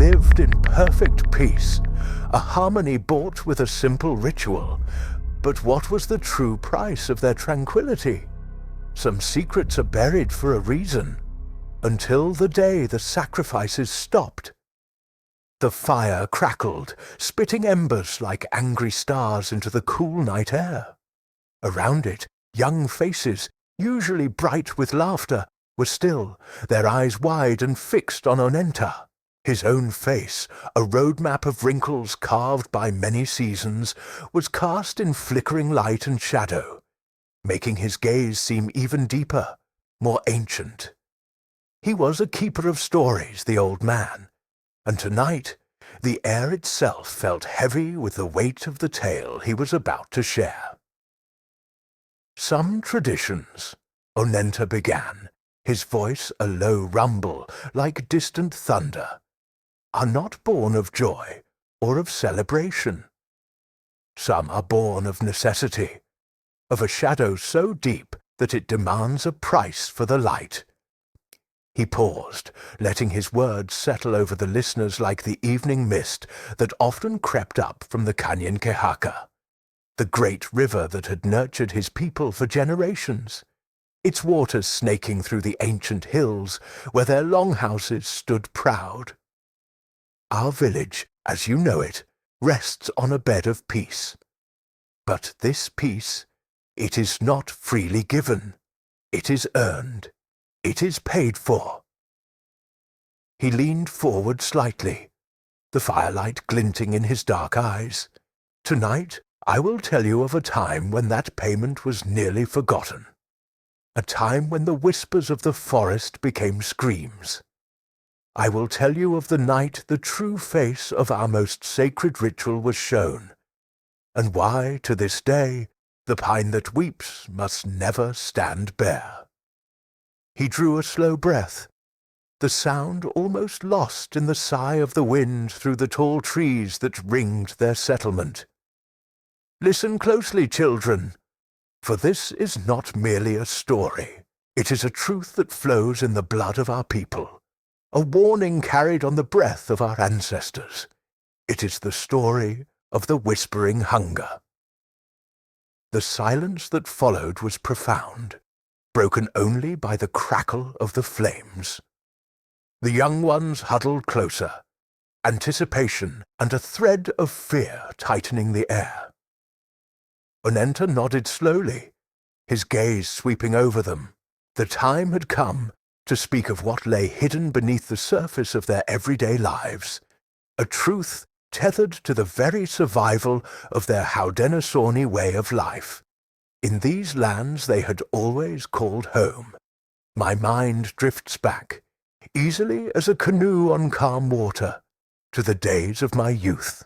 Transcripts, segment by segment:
lived in perfect peace, a harmony bought with a simple ritual. But what was the true price of their tranquility? Some secrets are buried for a reason, until the day the sacrifices stopped. The fire crackled, spitting embers like angry stars into the cool night air. Around it, young faces, usually bright with laughter, were still, their eyes wide and fixed on Onenta. His own face, a roadmap of wrinkles carved by many seasons, was cast in flickering light and shadow, making his gaze seem even deeper, more ancient. He was a keeper of stories, the old man, and tonight the air itself felt heavy with the weight of the tale he was about to share. Some traditions, Onenta began, his voice a low rumble like distant thunder, are not born of joy or of celebration. Some are born of necessity, of a shadow so deep that it demands a price for the light. He paused, letting his words settle over the listeners like the evening mist that often crept up from the Canyon Quehaca, the great river that had nurtured his people for generations, its waters snaking through the ancient hills where their longhouses stood proud. Our village, as you know it, rests on a bed of peace. But this peace, it is not freely given. It is earned. It is paid for. He leaned forward slightly, the firelight glinting in his dark eyes. Tonight, I will tell you of a time when that payment was nearly forgotten. A time when the whispers of the forest became screams. I will tell you of the night the true face of our most sacred ritual was shown, and why, to this day, the pine that weeps must never stand bare. He drew a slow breath, the sound almost lost in the sigh of the wind through the tall trees that ringed their settlement. Listen closely, children, for this is not merely a story. It is a truth that flows in the blood of our people, a warning carried on the breath of our ancestors. It is the story of the whispering hunger. The silence that followed was profound, broken only by the crackle of the flames. The young ones huddled closer, anticipation and a thread of fear tightening the air. Onenta nodded slowly, his gaze sweeping over them. The time had come to speak of what lay hidden beneath the surface of their everyday lives, a truth tethered to the very survival of their Haudenosaunee way of life. In these lands they had always called home. My mind drifts back, easily as a canoe on calm water, to the days of my youth.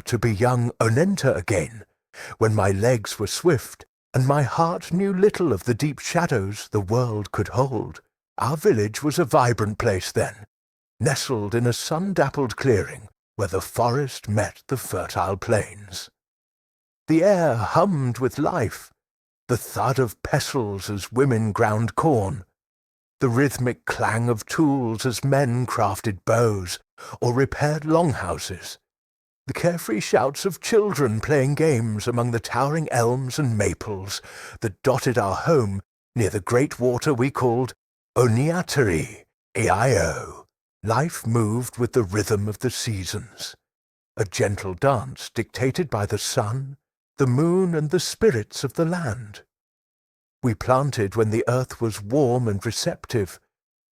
To be young Onenta again, when my legs were swift, and my heart knew little of the deep shadows the world could hold. Our village was a vibrant place then, nestled in a sun-dappled clearing where the forest met the fertile plains. The air hummed with life, the thud of pestles as women ground corn, the rhythmic clang of tools as men crafted bows or repaired longhouses, the carefree shouts of children playing games among the towering elms and maples that dotted our home near the great water we called Oniatari, A-I-O. Life moved with the rhythm of the seasons, a gentle dance dictated by the sun, the moon, and the spirits of the land. We planted when the earth was warm and receptive,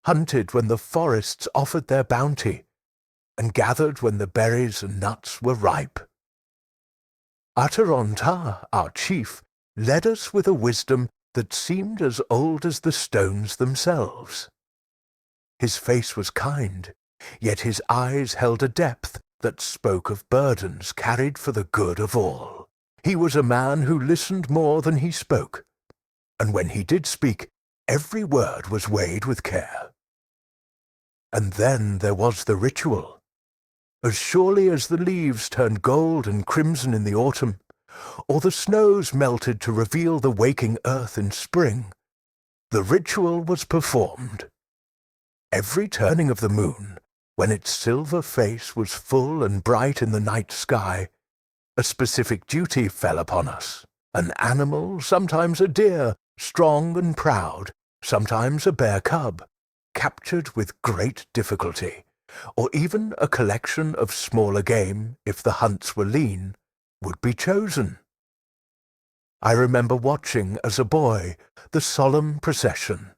hunted when the forests offered their bounty, and gathered when the berries and nuts were ripe. Ataronta, our chief, led us with a wisdom that seemed as old as the stones themselves. His face was kind, yet his eyes held a depth that spoke of burdens carried for the good of all. He was a man who listened more than he spoke, and when he did speak, every word was weighed with care. And then there was the ritual. As surely as the leaves turned gold and crimson in the autumn, or the snows melted to reveal the waking earth in spring, the ritual was performed. Every turning of the moon, When its silver face was full and bright in the night sky, a specific duty fell upon us. An animal, sometimes a deer, strong and proud, sometimes a bear cub, captured with great difficulty, or even a collection of smaller game, if the hunts were lean, would be chosen. I remember watching, as a boy, the solemn procession.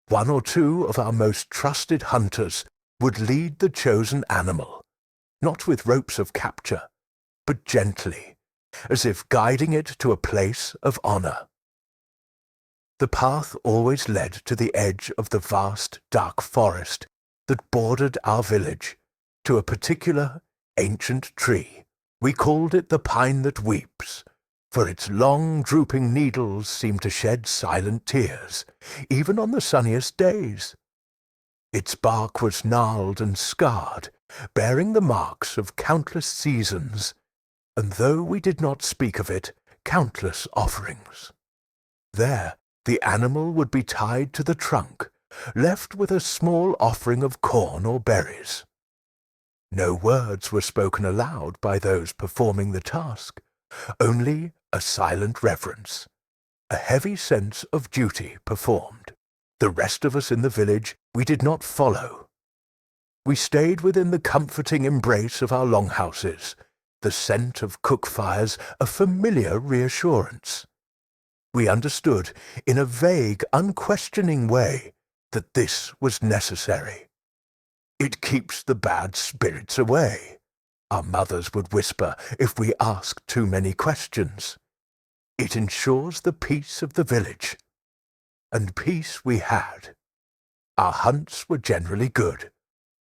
One or two of our most trusted hunters would lead the chosen animal, not with ropes of capture, but gently, as if guiding it to a place of honor. The path always led to the edge of the vast, dark forest that bordered our village, to a particular ancient tree. We called it the pine that weeps, for its long, drooping needles seemed to shed silent tears, even on the sunniest days. Its bark was gnarled and scarred, bearing the marks of countless seasons, and though we did not speak of it, countless offerings. There, the animal would be tied to the trunk, left with a small offering of corn or berries. No words were spoken aloud by those performing the task, only a silent reverence, a heavy sense of duty performed. The rest of us in the village we did not follow. We stayed within the comforting embrace of our longhouses, the scent of cook fires a familiar reassurance. We understood, in a vague, unquestioning way, that this was necessary. "It keeps the bad spirits away," our mothers would whisper if we asked too many questions. "It ensures the peace of the village." And peace we had. Our hunts were generally good,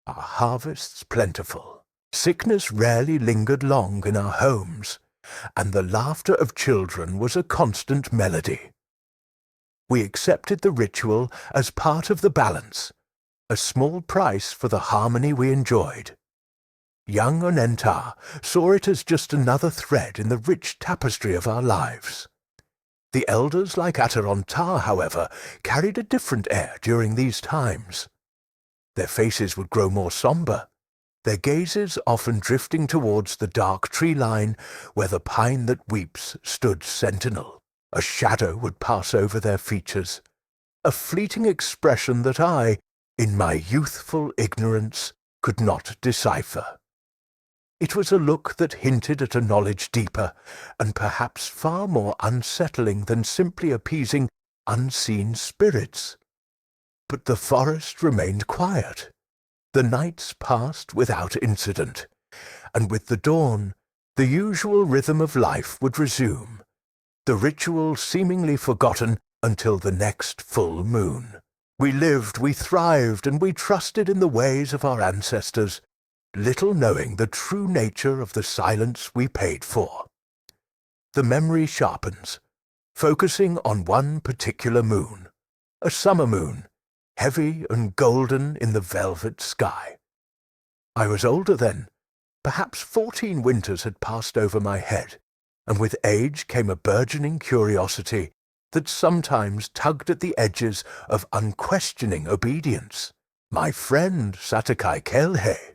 our harvests plentiful. Sickness rarely lingered long in our homes, and the laughter of children was a constant melody. We accepted the ritual as part of the balance, a small price for the harmony we enjoyed. Young Onenta saw it as just another thread in the rich tapestry of our lives. The elders like Ataronta, however, carried a different air during these times. Their faces would grow more somber, their gazes often drifting towards the dark tree line where the pine that weeps stood sentinel. A shadow would pass over their features, a fleeting expression that I, in my youthful ignorance, could not decipher. It was a look that hinted at a knowledge deeper, and perhaps far more unsettling than simply appeasing unseen spirits. But the forest remained quiet. The nights passed without incident, and with the dawn, the usual rhythm of life would resume, the ritual seemingly forgotten until the next full moon. We lived, we thrived, and we trusted in the ways of our ancestors, little knowing the true nature of the silence we paid for. The memory sharpens, focusing on one particular moon, a summer moon, heavy and golden in the velvet sky. I was older then. Perhaps 14 winters had passed over my head, and with age came a burgeoning curiosity that sometimes tugged at the edges of unquestioning obedience. My friend Satakai Kelhe.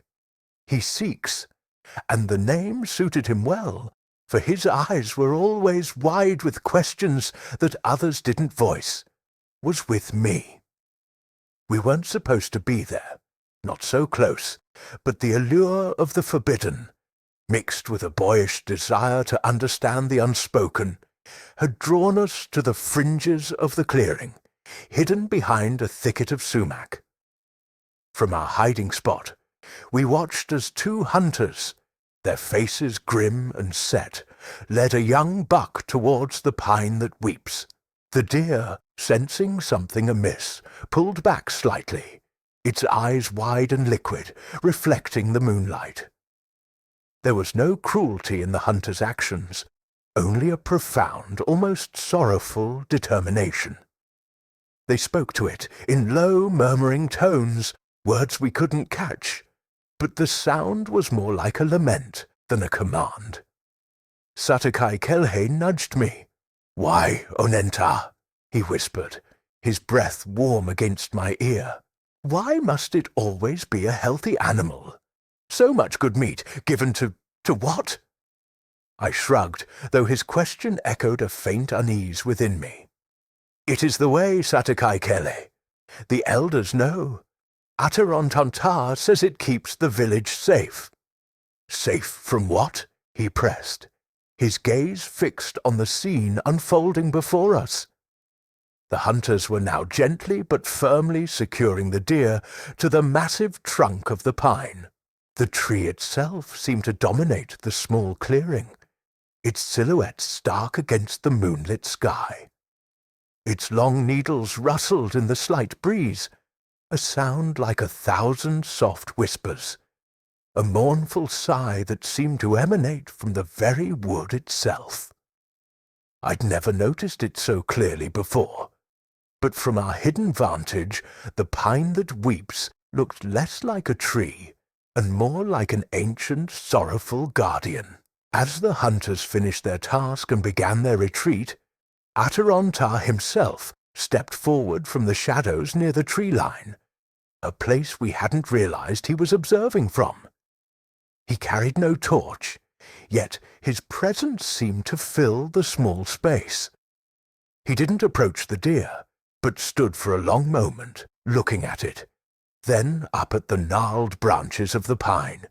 He seeks, and the name suited him well, for his eyes were always wide with questions that others didn't voice, was with me. We weren't supposed to be there, not so close, but the allure of the forbidden, mixed with a boyish desire to understand the unspoken, had drawn us to the fringes of the clearing, hidden behind a thicket of sumac. From our hiding spot, we watched as two hunters, their faces grim and set, led a young buck towards the pine that weeps. The deer, sensing something amiss, pulled back slightly, its eyes wide and liquid, reflecting the moonlight. There was no cruelty in the hunter's actions, only a profound, almost sorrowful determination. They spoke to it in low, murmuring tones, words we couldn't catch, but the sound was more like a lament than a command. Satakai Kelhe nudged me. "Why, Onenta?" he whispered, his breath warm against my ear. Why must it always be a healthy animal? So much good meat given to what? I shrugged, though his question echoed a faint unease within me. It is the way, Satakai Kele. The elders know. Atarontantar says it keeps the village safe. Safe from what? He pressed, his gaze fixed on the scene unfolding before us. The hunters were now gently but firmly securing the deer to the massive trunk of the pine. The tree itself seemed to dominate the small clearing, its silhouette stark against the moonlit sky. Its long needles rustled in the slight breeze, a sound like 1,000 soft whispers, a mournful sigh that seemed to emanate from the very wood itself. I'd never noticed it so clearly before, but from our hidden vantage, the pine that weeps looked less like a tree and more like an ancient, sorrowful guardian. As the hunters finished their task and began their retreat, Atarontar himself stepped forward from the shadows near the tree line, a place we hadn't realized he was observing from. He carried no torch, yet his presence seemed to fill the small space. He didn't approach the deer, but stood for a long moment, looking at it, then up at the gnarled branches of the pine,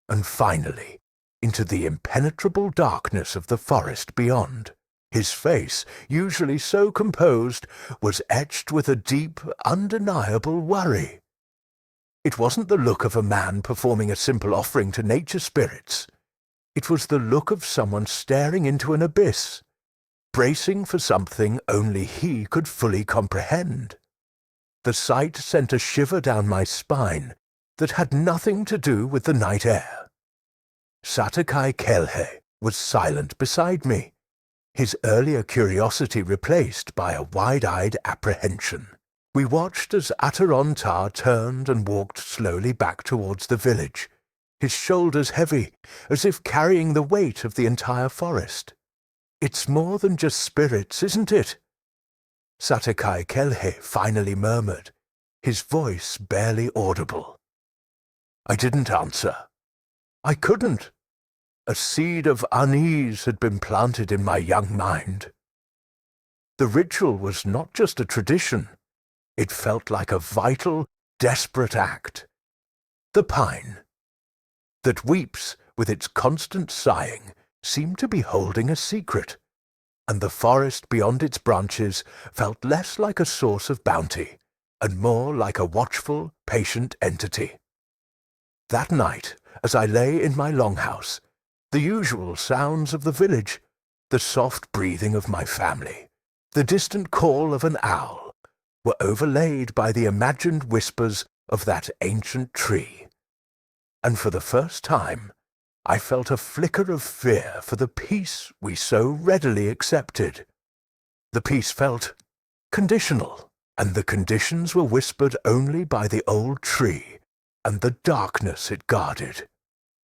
and finally into the impenetrable darkness of the forest beyond. His face, usually so composed, was etched with a deep, undeniable worry. It wasn't the look of a man performing a simple offering to nature spirits. It was the look of someone staring into an abyss, bracing for something only he could fully comprehend. The sight sent a shiver down my spine that had nothing to do with the night air. Satakai Kelhe was silent beside me, his earlier curiosity replaced by a wide-eyed apprehension. We watched as Atarontar turned and walked slowly back towards the village, his shoulders heavy, as if carrying the weight of the entire forest. "It's more than just spirits, isn't it?" Satakai Kelhe finally murmured, his voice barely audible. I didn't answer. I couldn't. A seed of unease had been planted in my young mind. The ritual was not just a tradition. It felt like a vital, desperate act. The pine that weeps with its constant sighing seemed to be holding a secret, and the forest beyond its branches felt less like a source of bounty and more like a watchful, patient entity. That night, as I lay in my longhouse, the usual sounds of the village, the soft breathing of my family, the distant call of an owl, were overlaid by the imagined whispers of that ancient tree. And for the first time, I felt a flicker of fear for the peace we so readily accepted. The peace felt conditional, and the conditions were whispered only by the old tree and the darkness it guarded.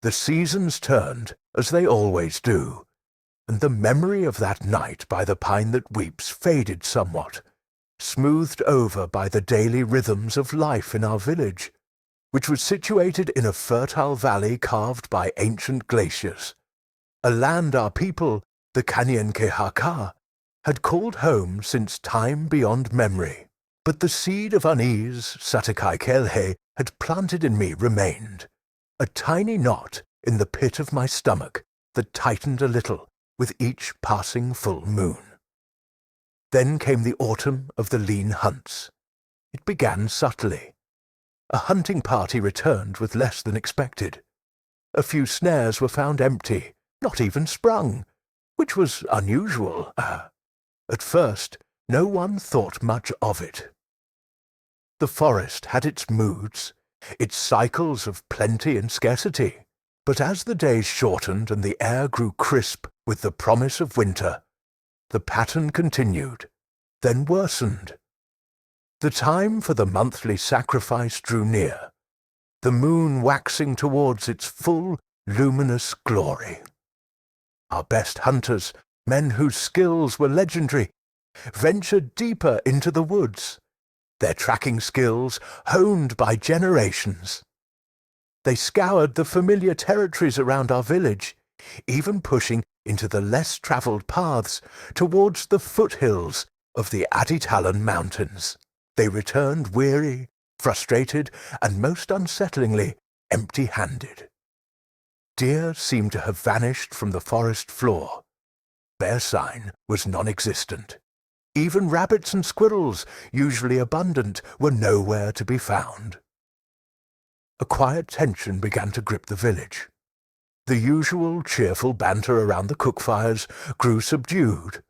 The seasons turned, as they always do, and the memory of that night by the pine that weeps faded somewhat, smoothed over by the daily rhythms of life in our village, which was situated in a fertile valley carved by ancient glaciers, a land our people, the Kanyenkehaka, had called home since time beyond memory. But the seed of unease Satakai Kelhe had planted in me remained, a tiny knot in the pit of my stomach that tightened a little with each passing full moon. Then came the autumn of the lean hunts. It began subtly. A hunting party returned with less than expected. A few snares were found empty, not even sprung, which was unusual. At first, no one thought much of it. The forest had its moods, its cycles of plenty and scarcity, but as the days shortened and the air grew crisp with the promise of winter, the pattern continued, then worsened. The time for the monthly sacrifice drew near, the moon waxing towards its full, luminous glory. Our best hunters, men whose skills were legendary, ventured deeper into the woods, their tracking skills honed by generations. They scoured the familiar territories around our village, even pushing into the less travelled paths towards the foothills of the Aditalan Mountains. They returned weary, frustrated, and most unsettlingly, empty-handed. Deer seemed to have vanished from the forest floor. Bear sign was non-existent. Even rabbits and squirrels, usually abundant, were nowhere to be found. A quiet tension began to grip the village. The usual cheerful banter around the cookfires grew subdued.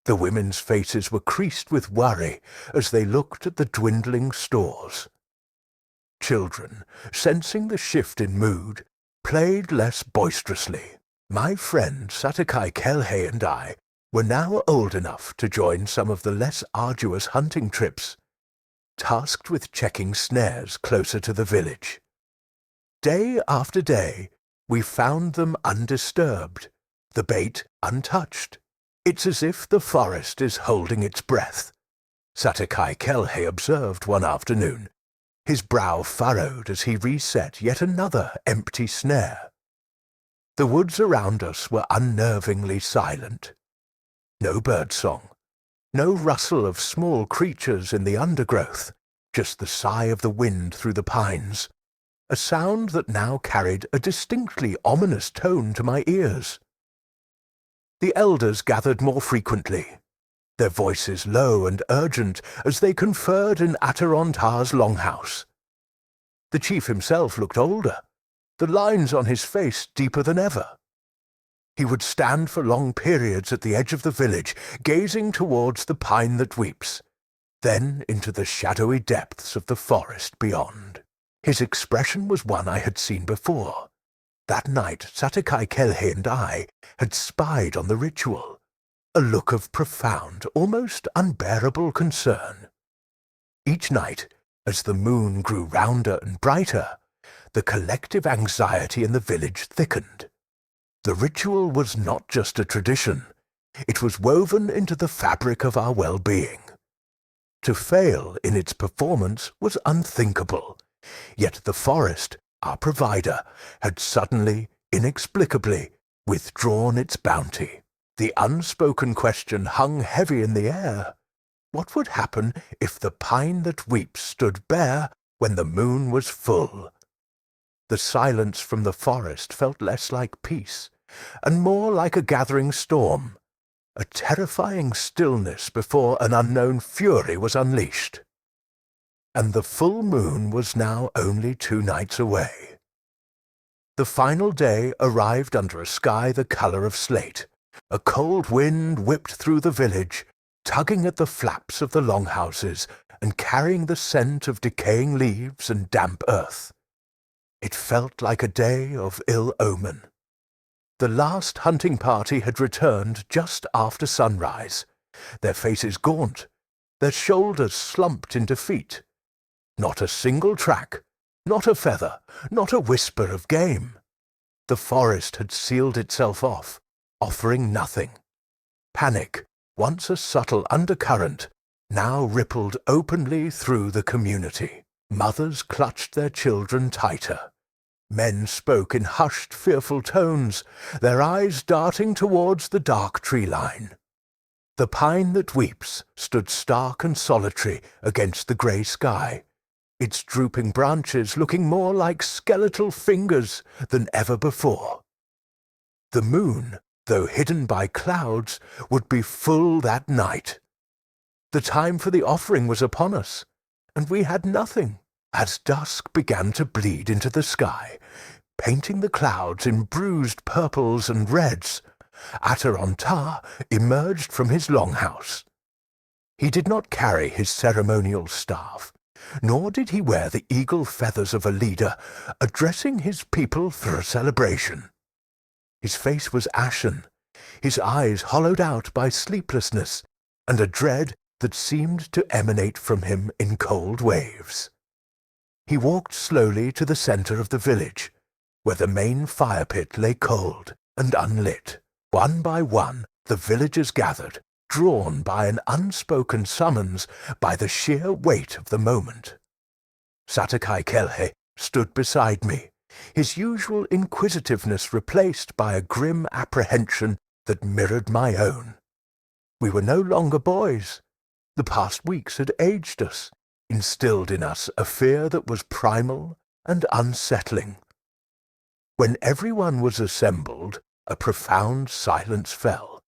The women's faces were creased with worry as they looked at the dwindling stores. Children, sensing the shift in mood, played less boisterously. My friend Satakai Kelhe and I were now old enough to join some of the less arduous hunting trips, tasked with checking snares closer to the village. Day after day, we found them undisturbed, the bait untouched. It's as if the forest is holding its breath, Satakai Kelhe observed one afternoon, his brow furrowed as he reset yet another empty snare. The woods around us were unnervingly silent. No birdsong, no rustle of small creatures in the undergrowth, just the sigh of the wind through the pines, a sound that now carried a distinctly ominous tone to my ears. The elders gathered more frequently, their voices low and urgent as they conferred in Atarontar's longhouse. The chief himself looked older, the lines on his face deeper than ever. He would stand for long periods at the edge of the village, gazing towards the pine that weeps, then into the shadowy depths of the forest beyond. His expression was one I had seen before. That night Satakai Kelhe and I had spied on the ritual, a look of profound, almost unbearable concern. Each night, as the moon grew rounder and brighter, the collective anxiety in the village thickened. The ritual was not just a tradition, it was woven into the fabric of our well-being. To fail in its performance was unthinkable, yet the forest, our provider, had suddenly, inexplicably, withdrawn its bounty. The unspoken question hung heavy in the air. What would happen if the pine that weeps stood bare when the moon was full? The silence from the forest felt less like peace, and more like a gathering storm, a terrifying stillness before an unknown fury was unleashed. And the full moon was now only 2 nights away. The final day arrived under a sky the color of slate. A cold wind whipped through the village, tugging at the flaps of the longhouses and carrying the scent of decaying leaves and damp earth. It felt like a day of ill omen. The last hunting party had returned just after sunrise, their faces gaunt, their shoulders slumped in defeat. Not a single track, not a feather, not a whisper of game. The forest had sealed itself off, offering nothing. Panic, once a subtle undercurrent, now rippled openly through the community. Mothers clutched their children tighter. Men spoke in hushed, fearful tones, their eyes darting towards the dark tree line. The pine that weeps stood stark and solitary against the grey sky, its drooping branches looking more like skeletal fingers than ever before. The moon, though hidden by clouds, would be full that night. The time for the offering was upon us, and we had nothing. As dusk began to bleed into the sky, painting the clouds in bruised purples and reds, Atarontar emerged from his longhouse. He did not carry his ceremonial staff, nor did he wear the eagle feathers of a leader addressing his people for a celebration. His face was ashen, his eyes hollowed out by sleeplessness and a dread that seemed to emanate from him in cold waves. He walked slowly to the center of the village, where the main fire pit lay cold and unlit. One by one, the villagers gathered, drawn by an unspoken summons, by the sheer weight of the moment. Satakai Kelhe stood beside me, his usual inquisitiveness replaced by a grim apprehension that mirrored my own. We were no longer boys. The past weeks had aged us, instilled in us a fear that was primal and unsettling. When everyone was assembled, a profound silence fell,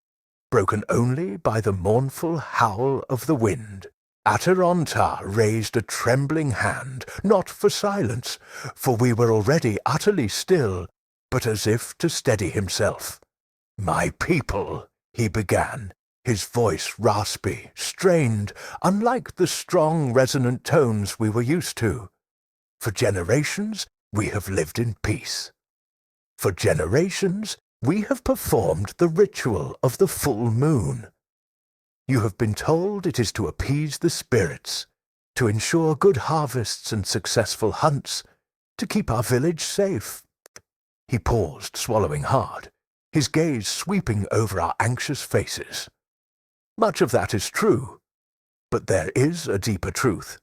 broken only by the mournful howl of the wind. Atarontar raised a trembling hand, not for silence, for we were already utterly still, but as if to steady himself. "My people," he began, his voice raspy, strained, unlike the strong, resonant tones we were used to. "For generations we have lived in peace. For generations we have performed the ritual of the full moon. You have been told it is to appease the spirits, to ensure good harvests and successful hunts, to keep our village safe." He paused, swallowing hard, his gaze sweeping over our anxious faces. Much of that is true, but there is a deeper truth,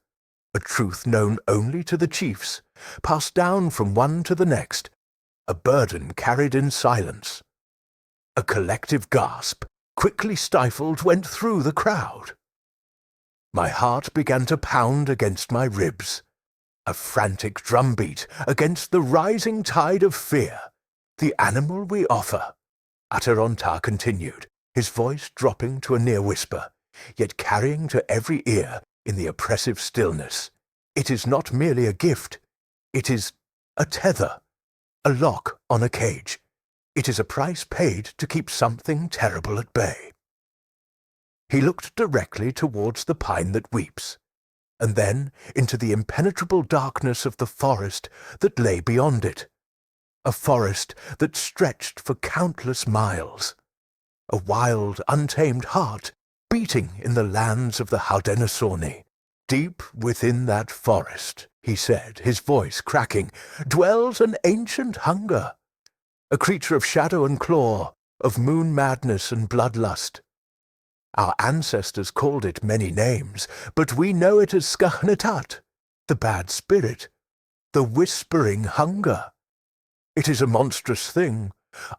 a truth known only to the chiefs, passed down from one to the next, a burden carried in silence. A collective gasp, quickly stifled, went through the crowd. My heart began to pound against my ribs, a frantic drumbeat against the rising tide of fear. "The animal we offer," Atarontar continued, his voice dropping to a near whisper, yet carrying to every ear in the oppressive stillness. "It is not merely a gift. It is a tether, a lock on a cage. It is a price paid to keep something terrible at bay." He looked directly towards the pine that weeps, and then into the impenetrable darkness of the forest that lay beyond it, a forest that stretched for countless miles, a wild, untamed heart beating in the lands of the Haudenosaunee. "Deep within that forest," he said, his voice cracking, "dwells an ancient hunger, a creature of shadow and claw, of moon madness and bloodlust. Our ancestors called it many names, but we know it as Skahnetat, the bad spirit, the whispering hunger. It is a monstrous thing,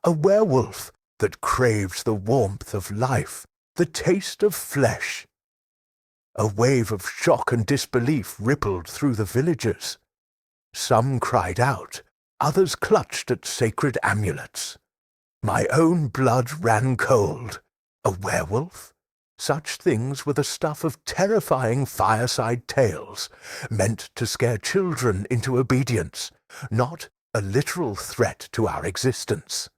a werewolf that craves the warmth of life, the taste of flesh." A wave of shock and disbelief rippled through the villagers. Some cried out, others clutched at sacred amulets. My own blood ran cold. A werewolf? Such things were the stuff of terrifying fireside tales, meant to scare children into obedience, not a literal threat to our existence.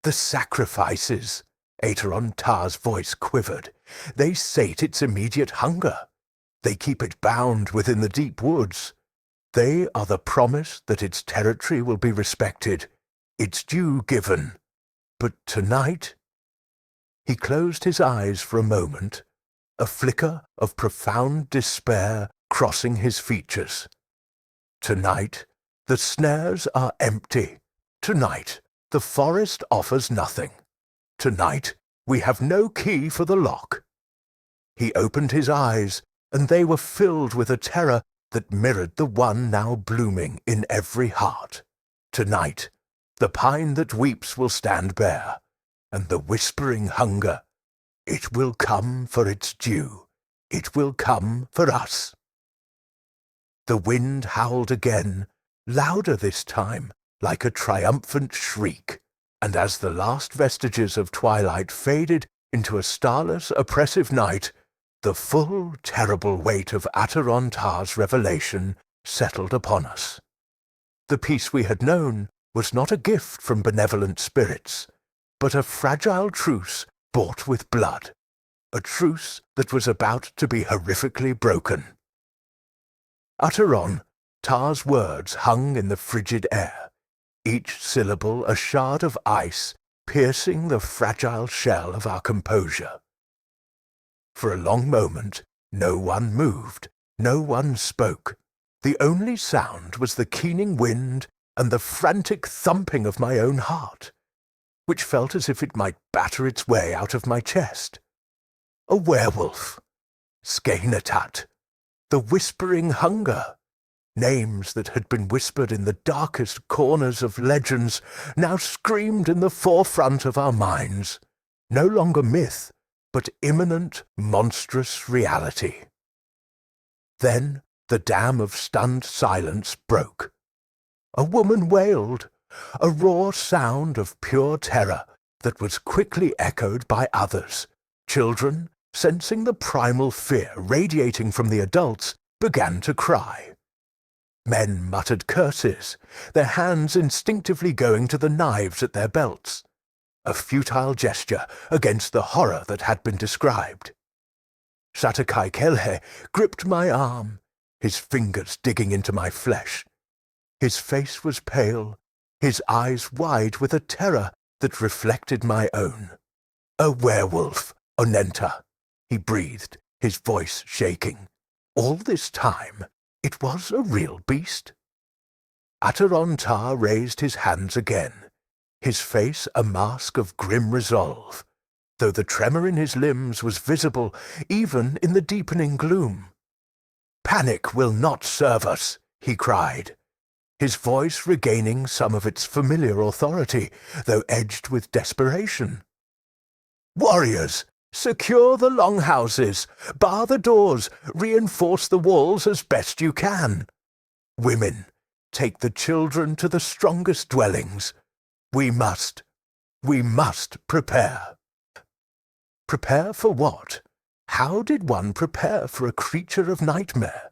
"The sacrifices," Atarontar's voice quivered. "They sate its immediate hunger. They keep it bound within the deep woods. They are the promise that its territory will be respected, its due given. But tonight—" He closed his eyes for a moment, a flicker of profound despair crossing his features. "Tonight, the snares are empty. Tonight, the forest offers nothing. Tonight, we have no key for the lock." He opened his eyes, and they were filled with a terror that mirrored the one now blooming in every heart. "Tonight, the pine that weeps will stand bare, and the whispering hunger, it will come for its due. It will come for us." The wind howled again, louder this time, like a triumphant shriek, and as the last vestiges of twilight faded into a starless, oppressive night, the full, terrible weight of Atarontar's revelation settled upon us. The peace we had known was not a gift from benevolent spirits, but a fragile truce bought with blood, a truce that was about to be horrifically broken. Atarontar's words hung in the frigid air, each syllable a shard of ice piercing the fragile shell of our composure. For a long moment, no one moved, no one spoke. The only sound was the keening wind and the frantic thumping of my own heart, which felt as if it might batter its way out of my chest. A werewolf. Skainetat. The whispering hunger. Names that had been whispered in the darkest corners of legends now screamed in the forefront of our minds. No longer myth, but imminent, monstrous reality. Then the dam of stunned silence broke. A woman wailed, a raw sound of pure terror that was quickly echoed by others. Children, sensing the primal fear radiating from the adults, began to cry. Men muttered curses, their hands instinctively going to the knives at their belts, a futile gesture against the horror that had been described. Satakai Kelhe gripped my arm, his fingers digging into my flesh. His face was pale, his eyes wide with a terror that reflected my own. "A werewolf, Onenta," he breathed, his voice shaking. All this time, it was a real beast. Atarontar raised his hands again, his face a mask of grim resolve, though the tremor in his limbs was visible even in the deepening gloom. "Panic will not serve us," he cried, his voice regaining some of its familiar authority, though edged with desperation. "Warriors, secure the longhouses, bar the doors, reinforce the walls as best you can. Women, take the children to the strongest dwellings. We must prepare." Prepare for what? How did one prepare for a creature of nightmare?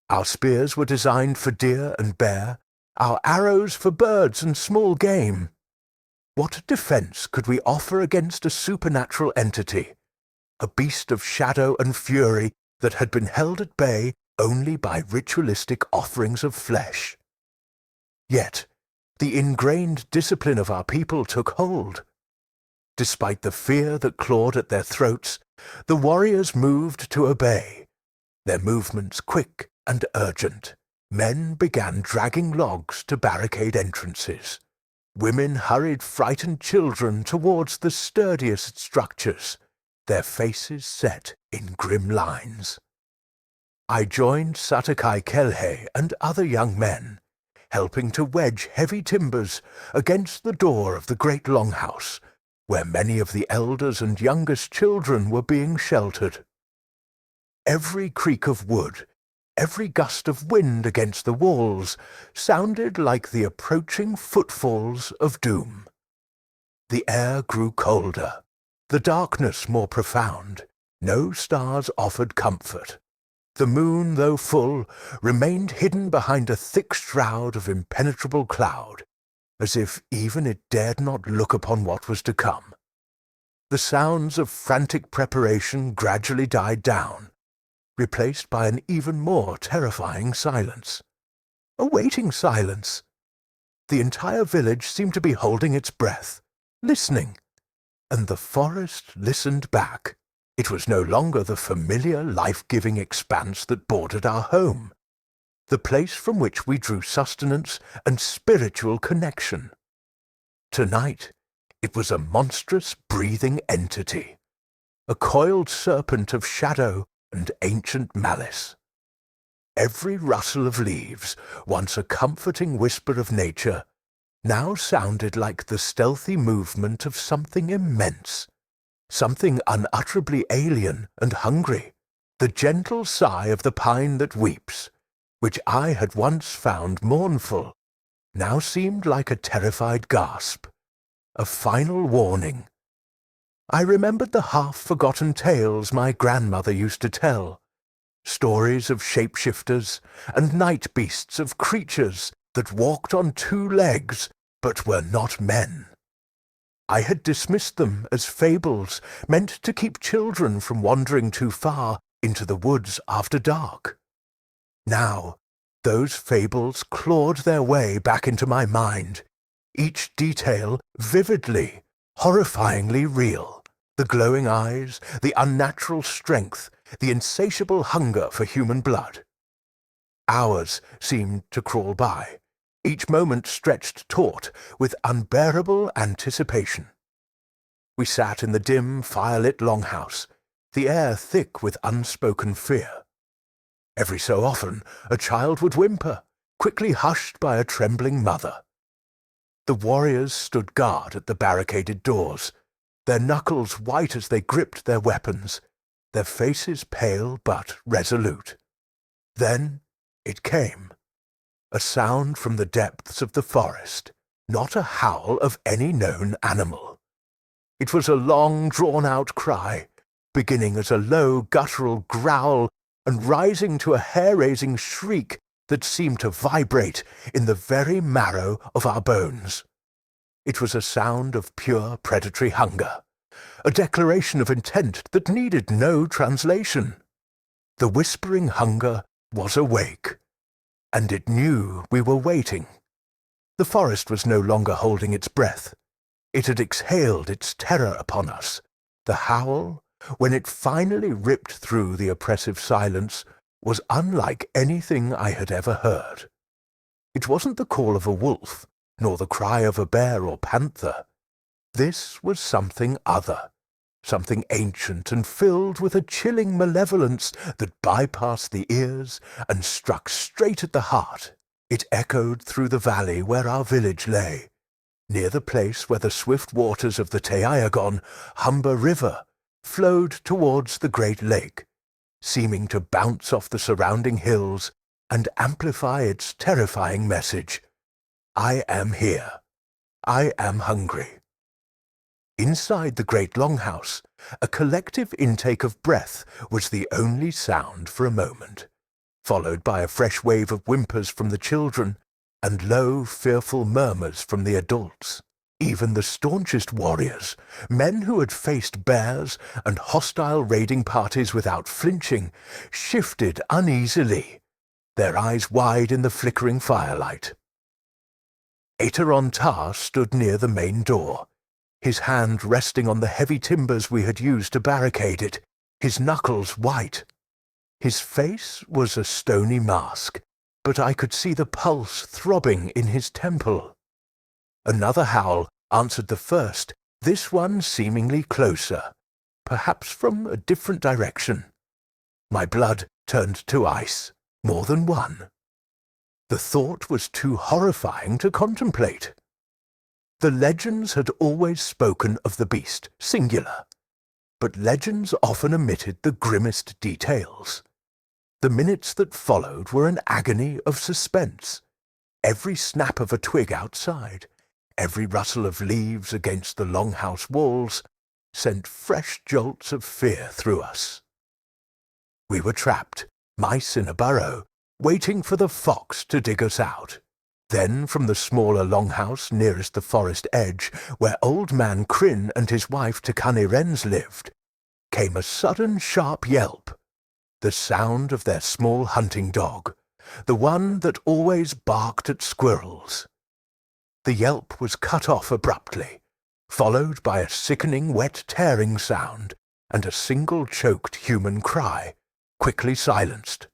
Our spears were designed for deer and bear, our arrows for birds and small game. What defense could we offer against a supernatural entity, a beast of shadow and fury that had been held at bay only by ritualistic offerings of flesh? Yet, the ingrained discipline of our people took hold. Despite the fear that clawed at their throats, the warriors moved to obey, their movements quick and urgent. Men began dragging logs to barricade entrances. Women hurried frightened children towards the sturdiest structures, their faces set in grim lines. I joined Satakai Kelhe and other young men, helping to wedge heavy timbers against the door of the great longhouse, where many of the elders and youngest children were being sheltered. Every creak of wood, every gust of wind against the walls sounded like the approaching footfalls of doom. The air grew colder, the darkness more profound. No stars offered comfort. The moon, though full, remained hidden behind a thick shroud of impenetrable cloud, as if even it dared not look upon what was to come. The sounds of frantic preparation gradually died down, replaced by an even more terrifying silence. A waiting silence. The entire village seemed to be holding its breath, listening, and the forest listened back. It was no longer the familiar, life-giving expanse that bordered our home, the place from which we drew sustenance and spiritual connection. Tonight, it was a monstrous, breathing entity, a coiled serpent of shadow and ancient malice. Every rustle of leaves, once a comforting whisper of nature, now sounded like the stealthy movement of something immense, something unutterably alien and hungry. The gentle sigh of the pine that weeps, which I had once found mournful, now seemed like a terrified gasp, a final warning. I remembered the half-forgotten tales my grandmother used to tell, stories of shapeshifters and night beasts, of creatures that walked on two legs but were not men. I had dismissed them as fables meant to keep children from wandering too far into the woods after dark. Now, those fables clawed their way back into my mind, each detail vividly, horrifyingly real. The glowing eyes, the unnatural strength, the insatiable hunger for human blood. Hours seemed to crawl by, each moment stretched taut with unbearable anticipation. We sat in the dim, firelit longhouse, the air thick with unspoken fear. Every so often, a child would whimper, quickly hushed by a trembling mother. The warriors stood guard at the barricaded doors, their knuckles white as they gripped their weapons, their faces pale but resolute. Then it came, a sound from the depths of the forest, not a howl of any known animal. It was a long, drawn-out cry, beginning as a low, guttural growl and rising to a hair-raising shriek that seemed to vibrate in the very marrow of our bones. It was a sound of pure predatory hunger, a declaration of intent that needed no translation. The whispering hunger was awake, and it knew we were waiting. The forest was no longer holding its breath. It had exhaled its terror upon us. The howl, when it finally ripped through the oppressive silence, was unlike anything I had ever heard. It wasn't the call of a wolf, nor the cry of a bear or panther. This was something other, something ancient and filled with a chilling malevolence that bypassed the ears and struck straight at the heart. It echoed through the valley where our village lay, near the place where the swift waters of the Humber River flowed towards the great lake, seeming to bounce off the surrounding hills and amplify its terrifying message. I am here. I am hungry. Inside the great longhouse, a collective intake of breath was the only sound for a moment, followed by a fresh wave of whimpers from the children and low, fearful murmurs from the adults. Even the staunchest warriors, men who had faced bears and hostile raiding parties without flinching, shifted uneasily, their eyes wide in the flickering firelight. Tar stood near the main door, his hand resting on the heavy timbers we had used to barricade it, his knuckles white. His face was a stony mask, but I could see the pulse throbbing in his temple. Another howl answered the first, this one seemingly closer, perhaps from a different direction. My blood turned to ice, more than one. The thought was too horrifying to contemplate. The legends had always spoken of the beast, singular, but legends often omitted the grimmest details. The minutes that followed were an agony of suspense. Every snap of a twig outside, every rustle of leaves against the longhouse walls, sent fresh jolts of fear through us. We were trapped, mice in a burrow, waiting for the fox to dig us out. Then from the smaller longhouse nearest the forest edge, where old man Kryn and his wife Rens lived, came a sudden sharp yelp, the sound of their small hunting dog, the one that always barked at squirrels. The yelp was cut off abruptly, followed by a sickening wet tearing sound and a single choked human cry, quickly silenced.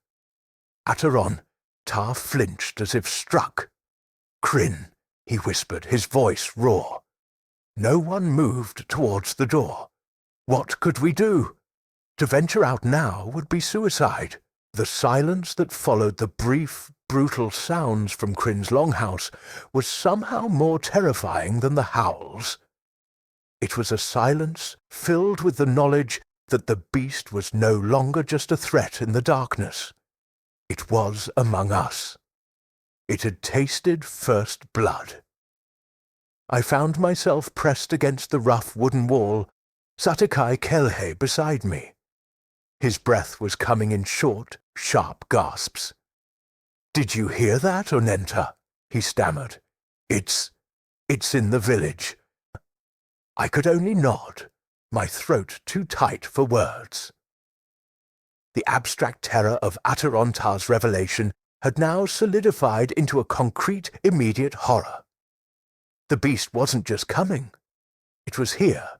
Tar flinched as if struck. Kryn, he whispered, his voice raw. No one moved towards the door. What could we do? To venture out now would be suicide. The silence that followed the brief, brutal sounds from Kryn's longhouse was somehow more terrifying than the howls. It was a silence filled with the knowledge that the beast was no longer just a threat in the darkness. It was among us. It had tasted first blood. I found myself pressed against the rough wooden wall, Satakai Kelhe beside me. His breath was coming in short, sharp gasps. "Did you hear that, Onenta?" he stammered. It's in the village." I could only nod, my throat too tight for words. The abstract terror of Atarontar's revelation had now solidified into a concrete, immediate horror. The beast wasn't just coming. It was here,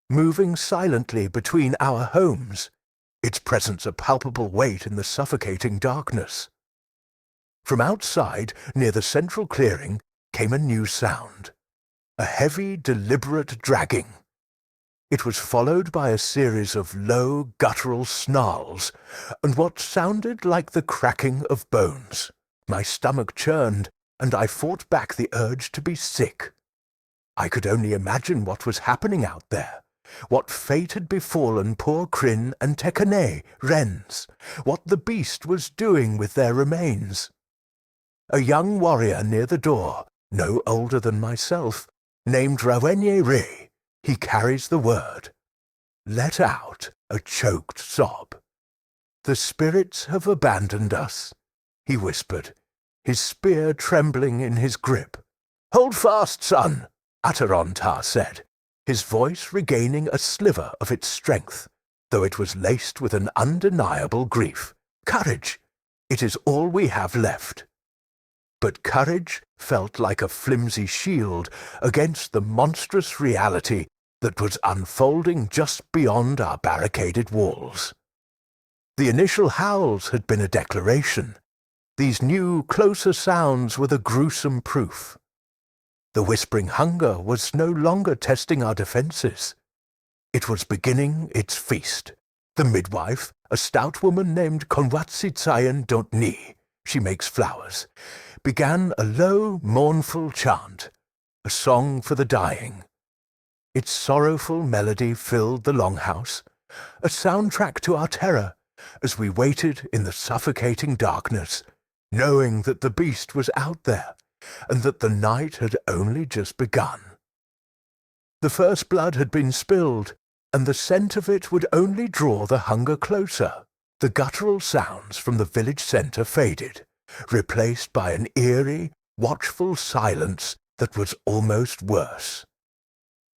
moving silently between our homes, its presence a palpable weight in the suffocating darkness. From outside, near the central clearing, came a new sound, a heavy, deliberate dragging. It was followed by a series of low, guttural snarls, and what sounded like the cracking of bones. My stomach churned, and I fought back the urge to be sick. I could only imagine what was happening out there, what fate had befallen poor Kryn and Tekane, wrens, what the beast was doing with their remains. A young warrior near the door, no older than myself, named Rawenye Re, he carries the word, let out a choked sob. "The spirits have abandoned us," he whispered, his spear trembling in his grip. "Hold fast, son," Atarontar said, his voice regaining a sliver of its strength, though it was laced with an undeniable grief. "Courage! It is all we have left." But courage felt like a flimsy shield against the monstrous reality that was unfolding just beyond our barricaded walls. The initial howls had been a declaration. These new, closer sounds were the gruesome proof. The whispering hunger was no longer testing our defenses. It was beginning its feast. The midwife, a stout woman named Konwatsitsayan Dontni, she makes flowers, began a low, mournful chant, a song for the dying. Its sorrowful melody filled the longhouse, a soundtrack to our terror, as we waited in the suffocating darkness, knowing that the beast was out there, and that the night had only just begun. The first blood had been spilled, and the scent of it would only draw the hunger closer. The guttural sounds from the village centre faded, replaced by an eerie, watchful silence that was almost worse.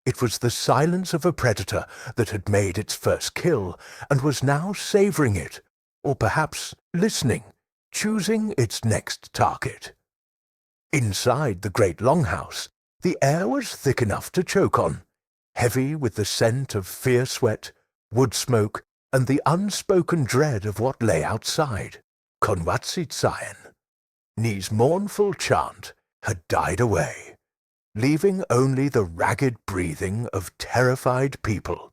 It was the silence of a predator that had made its first kill and was now savouring it, or perhaps listening, choosing its next target. Inside the great longhouse, the air was thick enough to choke on, heavy with the scent of fear sweat, wood smoke, and the unspoken dread of what lay outside. Konwatsitsayan, Ni's mournful chant, had died away, leaving only the ragged breathing of terrified people.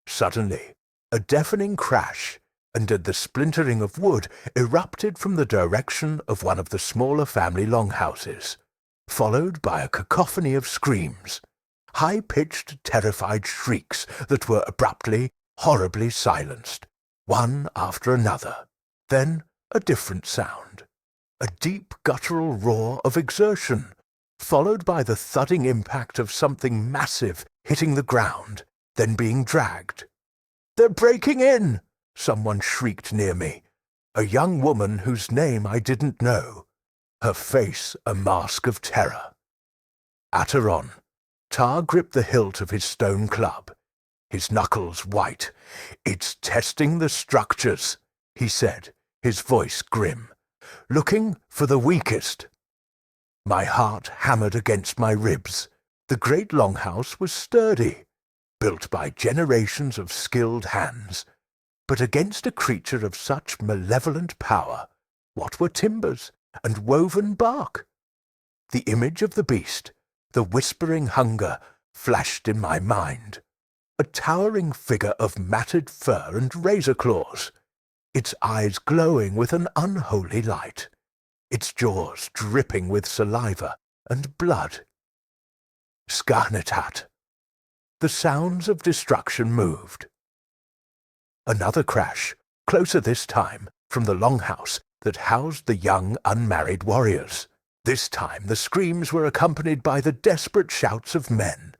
Suddenly, a deafening crash and the splintering of wood erupted from the direction of one of the smaller family longhouses, followed by a cacophony of screams, high-pitched, terrified shrieks that were abruptly, horribly silenced, one after another. Then a different sound, a deep guttural roar of exertion, followed by the thudding impact of something massive hitting the ground, then being dragged. "They're breaking in!" someone shrieked near me, a young woman whose name I didn't know, her face a mask of terror. Ataron, Tar gripped the hilt of his stone club, his knuckles white. "It's testing the structures," he said, his voice grim, "looking for the weakest." My heart hammered against my ribs. The great longhouse was sturdy, built by generations of skilled hands. But against a creature of such malevolent power, what were timbers and woven bark? The image of the beast, the whispering hunger, flashed in my mind. A towering figure of matted fur and razor claws, its eyes glowing with an unholy light, its jaws dripping with saliva and blood. Skarnetat. The sounds of destruction moved. Another crash, closer this time, from the longhouse that housed the young unmarried warriors. This time the screams were accompanied by the desperate shouts of men,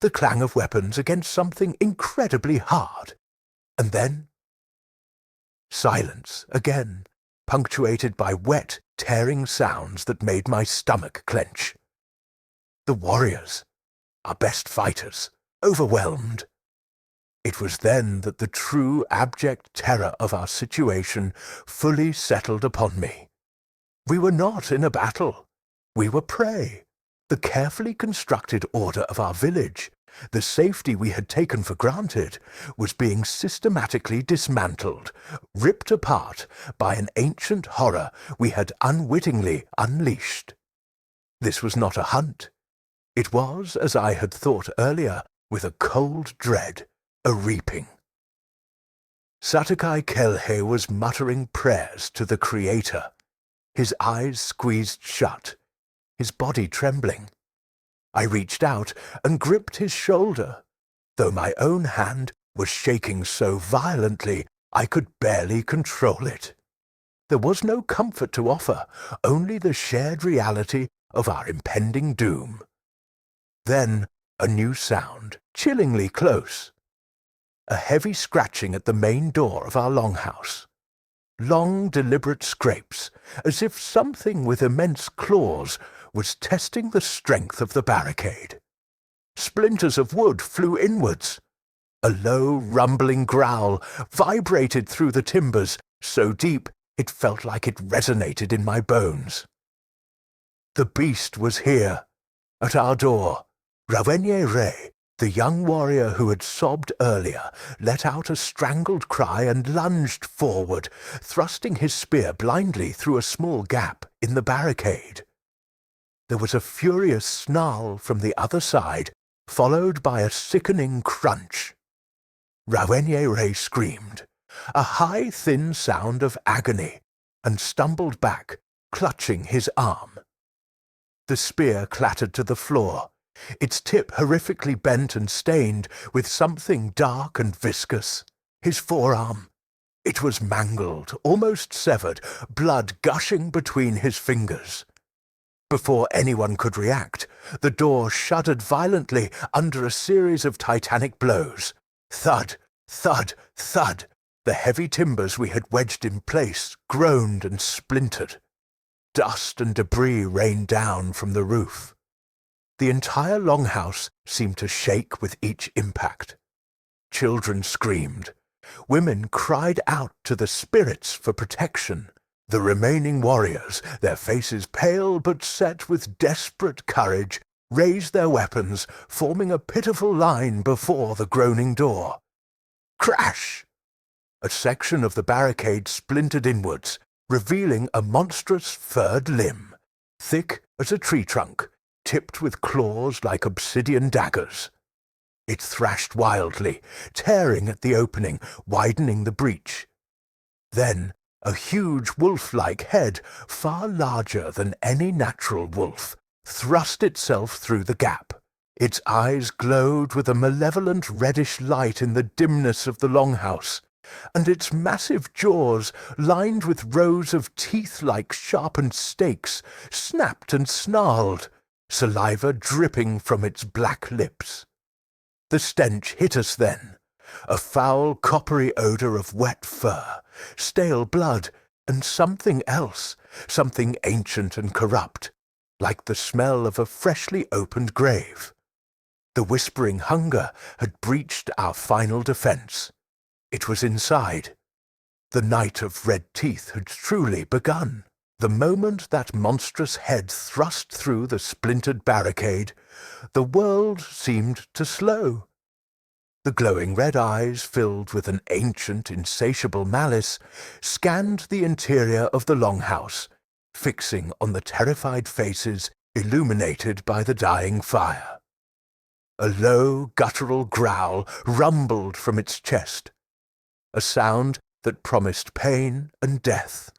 the clang of weapons against something incredibly hard. And then silence again, punctuated by wet, tearing sounds that made my stomach clench. The warriors, our best fighters, overwhelmed. It was then that the true abject terror of our situation fully settled upon me. We were not in a battle. We were prey. The carefully constructed order of our village, the safety we had taken for granted, was being systematically dismantled, ripped apart by an ancient horror we had unwittingly unleashed. This was not a hunt. It was, as I had thought earlier, with a cold dread, a reaping. Satakai Kelhe was muttering prayers to the Creator, his eyes squeezed shut, his body trembling. I reached out and gripped his shoulder, though my own hand was shaking so violently I could barely control it. There was no comfort to offer, only the shared reality of our impending doom. Then a new sound, chillingly close. A heavy scratching at the main door of our longhouse. Long, deliberate scrapes, as if something with immense claws was testing the strength of the barricade. Splinters of wood flew inwards. A low, rumbling growl vibrated through the timbers, so deep it felt like it resonated in my bones. The beast was here, at our door. Rawenye Re, the young warrior who had sobbed earlier, let out a strangled cry and lunged forward, thrusting his spear blindly through a small gap in the barricade. There was a furious snarl from the other side, followed by a sickening crunch. Rawenye Re screamed, a high, thin sound of agony, and stumbled back, clutching his arm. The spear clattered to the floor, its tip horrifically bent and stained with something dark and viscous. His forearm. It was mangled, almost severed, blood gushing between his fingers. Before anyone could react, the door shuddered violently under a series of titanic blows. Thud, thud, thud. The heavy timbers we had wedged in place groaned and splintered. Dust and debris rained down from the roof. The entire longhouse seemed to shake with each impact. Children screamed. Women cried out to the spirits for protection. The remaining warriors, their faces pale but set with desperate courage, raised their weapons, forming a pitiful line before the groaning door. Crash! A section of the barricade splintered inwards, revealing a monstrous furred limb, thick as a tree trunk, tipped with claws like obsidian daggers. It thrashed wildly, tearing at the opening, widening the breach. Then a huge wolf-like head, far larger than any natural wolf, thrust itself through the gap. Its eyes glowed with a malevolent reddish light in the dimness of the longhouse, and its massive jaws, lined with rows of teeth like sharpened stakes, snapped and snarled, saliva dripping from its black lips. The stench hit us then, a foul coppery odor of wet fur, stale blood, and something else, something ancient and corrupt, like the smell of a freshly opened grave. The whispering hunger had breached our final defense. It was inside. The night of red teeth had truly begun. The moment that monstrous head thrust through the splintered barricade, the world seemed to slow. The glowing red eyes, filled with an ancient, insatiable malice, scanned the interior of the longhouse, fixing on the terrified faces illuminated by the dying fire. A low, guttural growl rumbled from its chest, a sound that promised pain and death.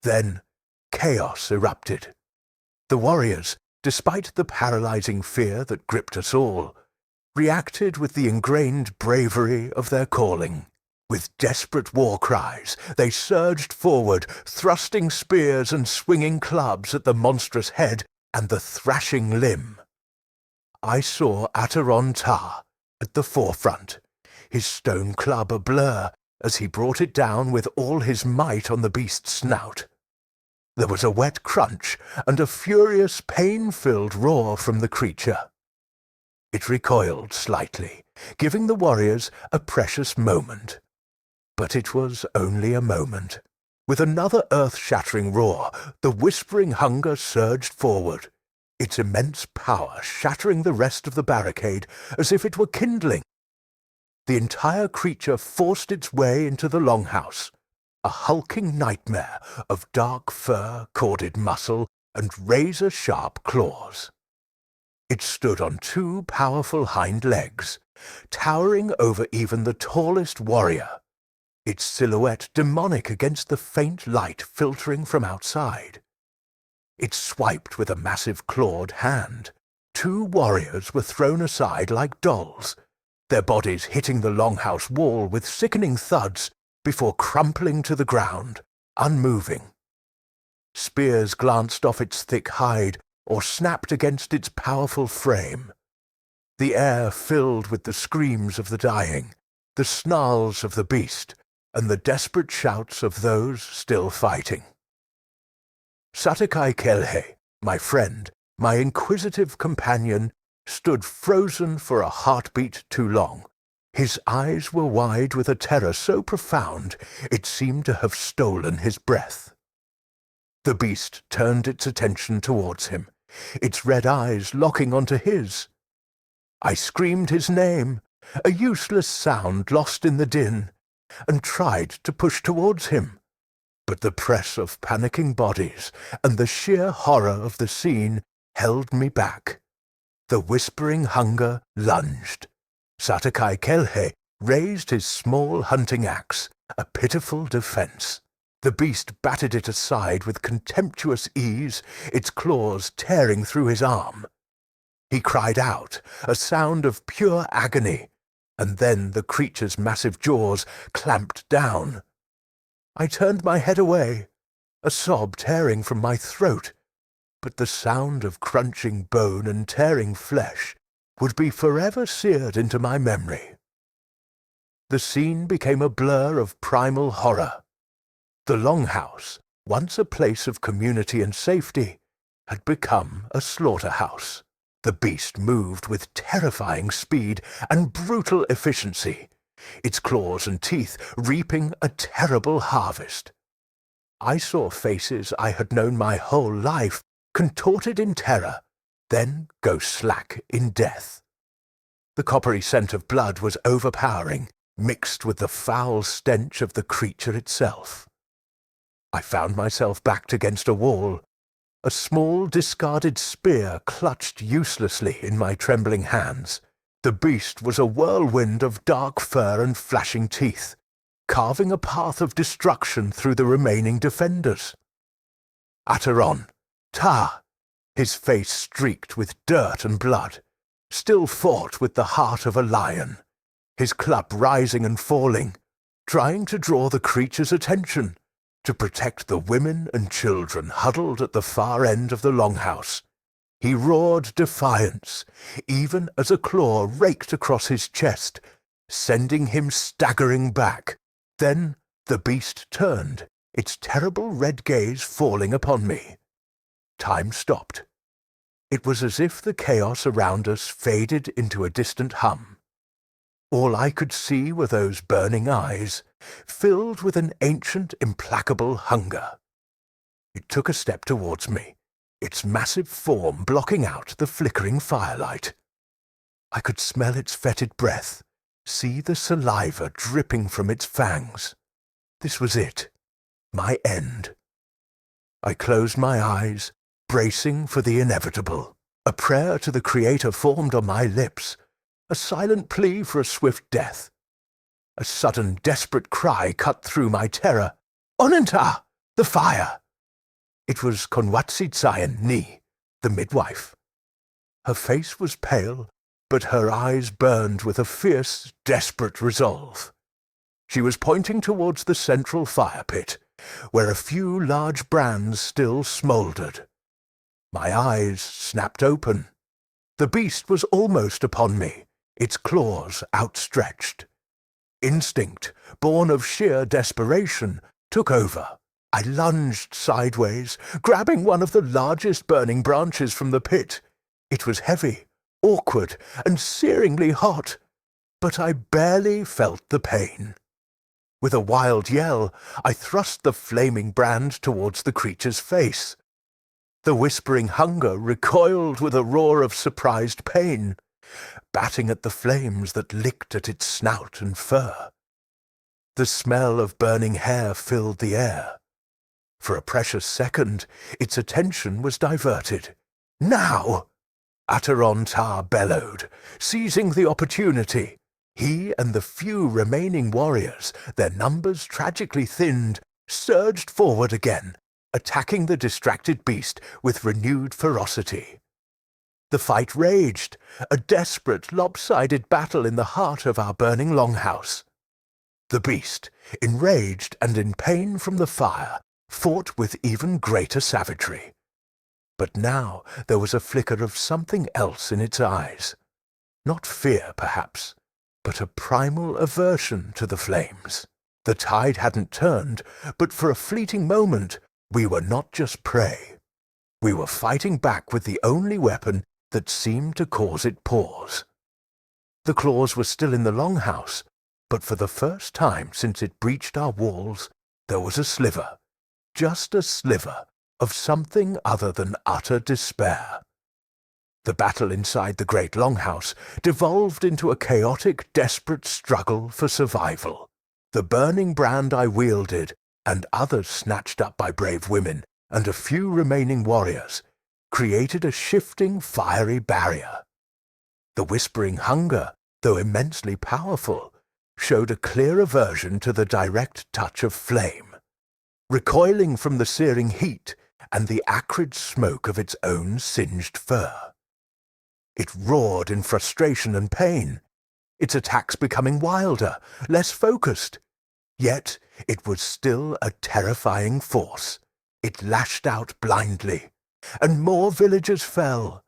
Then chaos erupted. The warriors, despite the paralyzing fear that gripped us all, reacted with the ingrained bravery of their calling. With desperate war cries, they surged forward, thrusting spears and swinging clubs at the monstrous head and the thrashing limb. I saw Ataron Ta at the forefront, his stone club a blur as he brought it down with all his might on the beast's snout. There was a wet crunch and a furious, pain-filled roar from the creature. It recoiled slightly, giving the warriors a precious moment. But it was only a moment. With another earth-shattering roar, the whispering hunger surged forward, its immense power shattering the rest of the barricade as if it were kindling. The entire creature forced its way into the longhouse, a hulking nightmare of dark fur, corded muscle, and razor-sharp claws. It stood on two powerful hind legs, towering over even the tallest warrior, its silhouette demonic against the faint light filtering from outside. It swiped with a massive clawed hand. Two warriors were thrown aside like dolls, their bodies hitting the longhouse wall with sickening thuds before crumpling to the ground, unmoving. Spears glanced off its thick hide or snapped against its powerful frame. The air filled with the screams of the dying, the snarls of the beast, and the desperate shouts of those still fighting. Satakai Kelhe, my friend, my inquisitive companion, stood frozen for a heartbeat too long. His eyes were wide with a terror so profound it seemed to have stolen his breath. The beast turned its attention towards him, its red eyes locking onto his. I screamed his name, a useless sound lost in the din, and tried to push towards him. But the press of panicking bodies and the sheer horror of the scene held me back. The whispering hunger lunged. Satakai Kelhe raised his small hunting axe, a pitiful defense. The beast batted it aside with contemptuous ease, its claws tearing through his arm. He cried out, a sound of pure agony, and then the creature's massive jaws clamped down. I turned my head away, a sob tearing from my throat, but the sound of crunching bone and tearing flesh would be forever seared into my memory. The scene became a blur of primal horror. The longhouse, once a place of community and safety, had become a slaughterhouse. The beast moved with terrifying speed and brutal efficiency, its claws and teeth reaping a terrible harvest. I saw faces I had known my whole life contorted in terror, then go slack in death. The coppery scent of blood was overpowering, mixed with the foul stench of the creature itself. I found myself backed against a wall, a small discarded spear clutched uselessly in my trembling hands. The beast was a whirlwind of dark fur and flashing teeth, carving a path of destruction through the remaining defenders. Ataron, Ta, his face streaked with dirt and blood, still fought with the heart of a lion, his club rising and falling, trying to draw the creature's attention, to protect the women and children huddled at the far end of the longhouse. He roared defiance, even as a claw raked across his chest, sending him staggering back. Then the beast turned, its terrible red gaze falling upon me. Time stopped. It was as if the chaos around us faded into a distant hum. All I could see were those burning eyes, filled with an ancient, implacable hunger. It took a step towards me, its massive form blocking out the flickering firelight. I could smell its fetid breath, see the saliva dripping from its fangs. This was it, my end. I closed my eyes, bracing for the inevitable. A prayer to the Creator formed on my lips, a silent plea for a swift death. A sudden, desperate cry cut through my terror. Onenta! The fire! It was Konwatsitsayan Ni, the midwife. Her face was pale, but her eyes burned with a fierce, desperate resolve. She was pointing towards the central fire pit, where a few large brands still smouldered. My eyes snapped open. The beast was almost upon me, its claws outstretched. Instinct, born of sheer desperation, took over. I lunged sideways, grabbing one of the largest burning branches from the pit. It was heavy, awkward, and searingly hot, but I barely felt the pain. With a wild yell, I thrust the flaming brand towards the creature's face. The whispering hunger recoiled with a roar of surprised pain, batting at the flames that licked at its snout and fur. The smell of burning hair filled the air. For a precious second, its attention was diverted. Now! Atarontar bellowed, seizing the opportunity. He and the few remaining warriors, their numbers tragically thinned, surged forward again, attacking the distracted beast with renewed ferocity. The fight raged, a desperate, lopsided battle in the heart of our burning longhouse. The beast, enraged and in pain from the fire, fought with even greater savagery. But now there was a flicker of something else in its eyes. Not fear, perhaps, but a primal aversion to the flames. The tide hadn't turned, but for a fleeting moment we were not just prey. We were fighting back with the only weapon that seemed to cause it pause. The claws were still in the longhouse, but for the first time since it breached our walls, there was a sliver, just a sliver, of something other than utter despair. The battle inside the great longhouse devolved into a chaotic, desperate struggle for survival. The burning brand I wielded, and others snatched up by brave women, and a few remaining warriors, created a shifting, fiery barrier. The whispering hunger, though immensely powerful, showed a clear aversion to the direct touch of flame, recoiling from the searing heat and the acrid smoke of its own singed fur. It roared in frustration and pain, its attacks becoming wilder, less focused. Yet it was still a terrifying force. It lashed out blindly, and more villagers fell,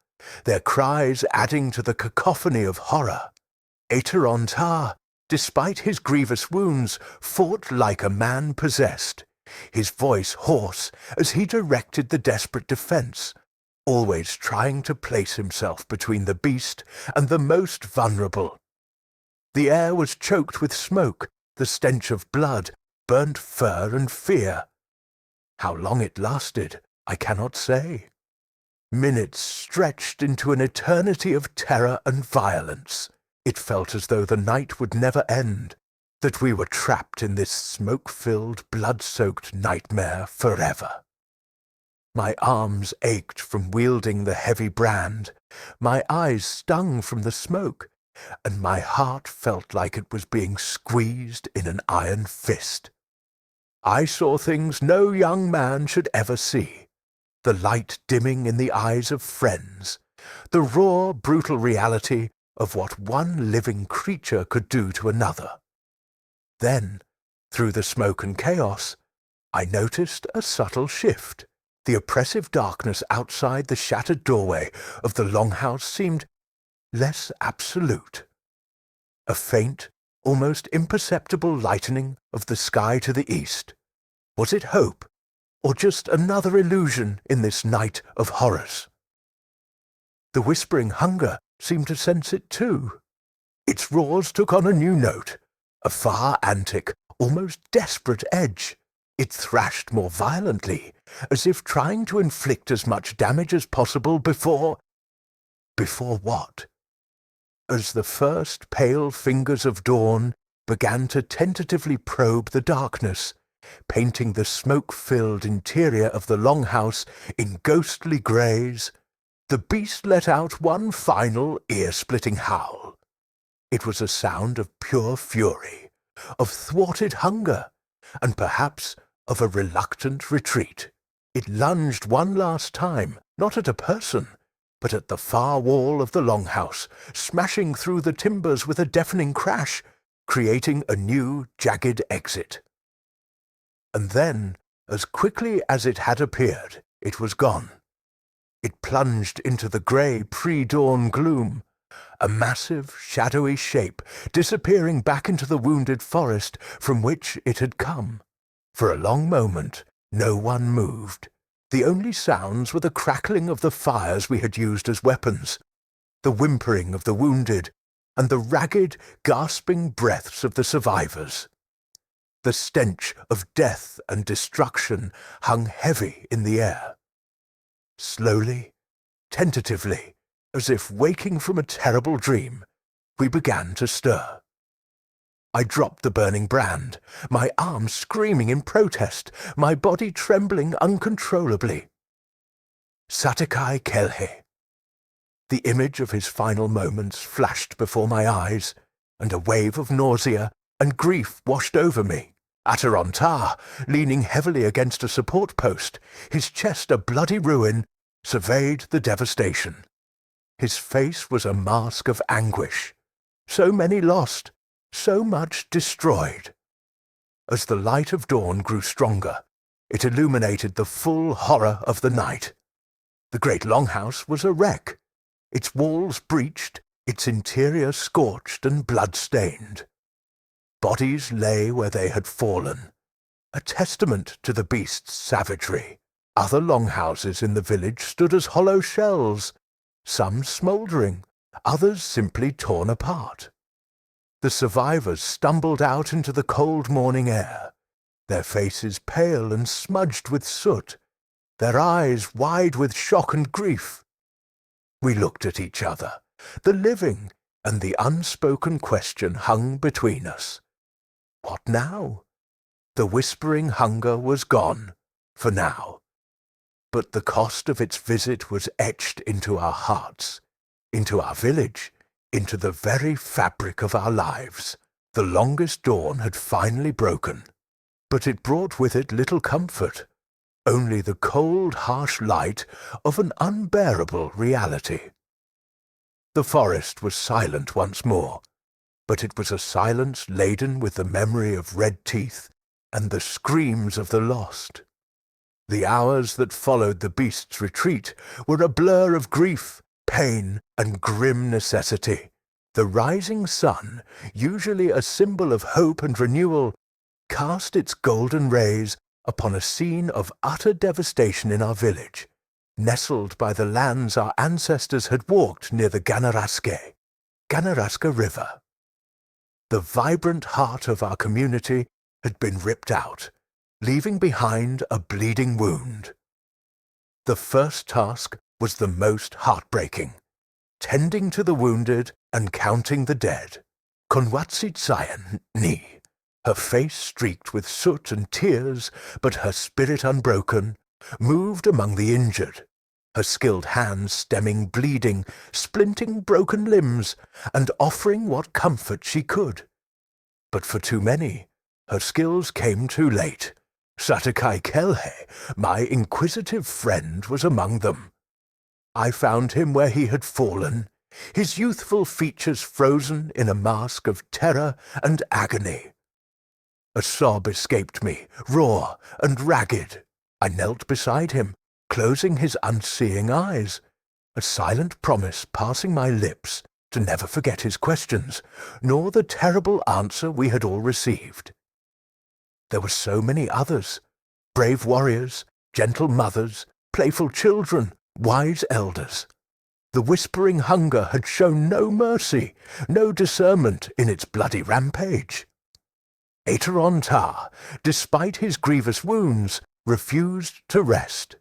their cries adding to the cacophony of horror. Atarontar, despite his grievous wounds, fought like a man possessed, his voice hoarse as he directed the desperate defense, always trying to place himself between the beast and the most vulnerable. The air was choked with smoke, the stench of blood, burnt fur and fear. How long it lasted, I cannot say. Minutes stretched into an eternity of terror and violence. It felt as though the night would never end, that we were trapped in this smoke-filled, blood-soaked nightmare forever. My arms ached from wielding the heavy brand, my eyes stung from the smoke, and my heart felt like it was being squeezed in an iron fist. I saw things no young man should ever see, the light dimming in the eyes of friends, the raw, brutal reality of what one living creature could do to another. Then, through the smoke and chaos, I noticed a subtle shift. The oppressive darkness outside the shattered doorway of the longhouse seemed less absolute. A faint, almost imperceptible lightening of the sky to the east. Was it hope, or just another illusion in this night of horrors? The whispering hunger seemed to sense it too. Its roars took on a new note, a far antic, almost desperate edge. It thrashed more violently, as if trying to inflict as much damage as possible before... Before what? As the first pale fingers of dawn began to tentatively probe the darkness, painting the smoke-filled interior of the longhouse in ghostly greys, the beast let out one final ear-splitting howl. It was a sound of pure fury, of thwarted hunger, and perhaps of a reluctant retreat. It lunged one last time, not at a person, but at the far wall of the longhouse, smashing through the timbers with a deafening crash, creating a new, jagged exit. And then, as quickly as it had appeared, it was gone. It plunged into the grey pre-dawn gloom, a massive, shadowy shape disappearing back into the wounded forest from which it had come. For a long moment, no one moved. The only sounds were the crackling of the fires we had used as weapons, the whimpering of the wounded, and the ragged, gasping breaths of the survivors. The stench of death and destruction hung heavy in the air. Slowly, tentatively, as if waking from a terrible dream, we began to stir. I dropped the burning brand, my arms screaming in protest, my body trembling uncontrollably. Satakai Kelhe. The image of his final moments flashed before my eyes, and a wave of nausea and grief washed over me. Atarontar, leaning heavily against a support post, his chest a bloody ruin, surveyed the devastation. His face was a mask of anguish. So many lost, so much destroyed. As the light of dawn grew stronger, it illuminated the full horror of the night. The great longhouse was a wreck, its walls breached, its interior scorched and blood-stained. Bodies lay where they had fallen, a testament to the beast's savagery. Other longhouses in the village stood as hollow shells, some smouldering, others simply torn apart. The survivors stumbled out into the cold morning air, their faces pale and smudged with soot, their eyes wide with shock and grief. We looked at each other. The living and the unspoken question hung between us. What now? The whispering hunger was gone, for now. But the cost of its visit was etched into our hearts, into our village, into the very fabric of our lives. The longest dawn had finally broken, but it brought with it little comfort, only the cold, harsh light of an unbearable reality. The forest was silent once more, but it was a silence laden with the memory of red teeth and the screams of the lost. The hours that followed the beast's retreat were a blur of grief, pain, and grim necessity. The rising sun, usually a symbol of hope and renewal, cast its golden rays upon a scene of utter devastation in our village, nestled by the lands our ancestors had walked near the Ganaraska River. The vibrant heart of our community had been ripped out, leaving behind a bleeding wound. The first task was the most heartbreaking, tending to the wounded and counting the dead. Konwatsitsayan Ni, her face streaked with soot and tears, but her spirit unbroken, moved among the injured, her skilled hands stemming bleeding, splinting broken limbs, and offering what comfort she could. But for too many, her skills came too late. Satakai Kelhe, my inquisitive friend, was among them. I found him where he had fallen, his youthful features frozen in a mask of terror and agony. A sob escaped me, raw and ragged. I knelt beside him, closing his unseeing eyes, a silent promise passing my lips to never forget his questions, nor the terrible answer we had all received. There were so many others, brave warriors, gentle mothers, playful children, wise elders. The whispering hunger had shown no mercy, no discernment in its bloody rampage. Atarontar, despite his grievous wounds, refused to rest.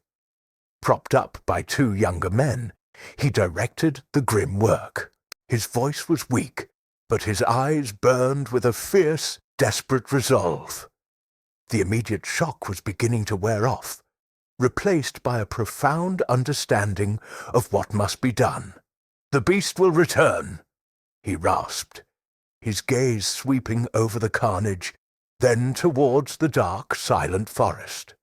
Propped up by two younger men, he directed the grim work. His voice was weak, but his eyes burned with a fierce, desperate resolve. The immediate shock was beginning to wear off, replaced by a profound understanding of what must be done. "The beast will return," he rasped, his gaze sweeping over the carnage, then towards the dark, silent forest.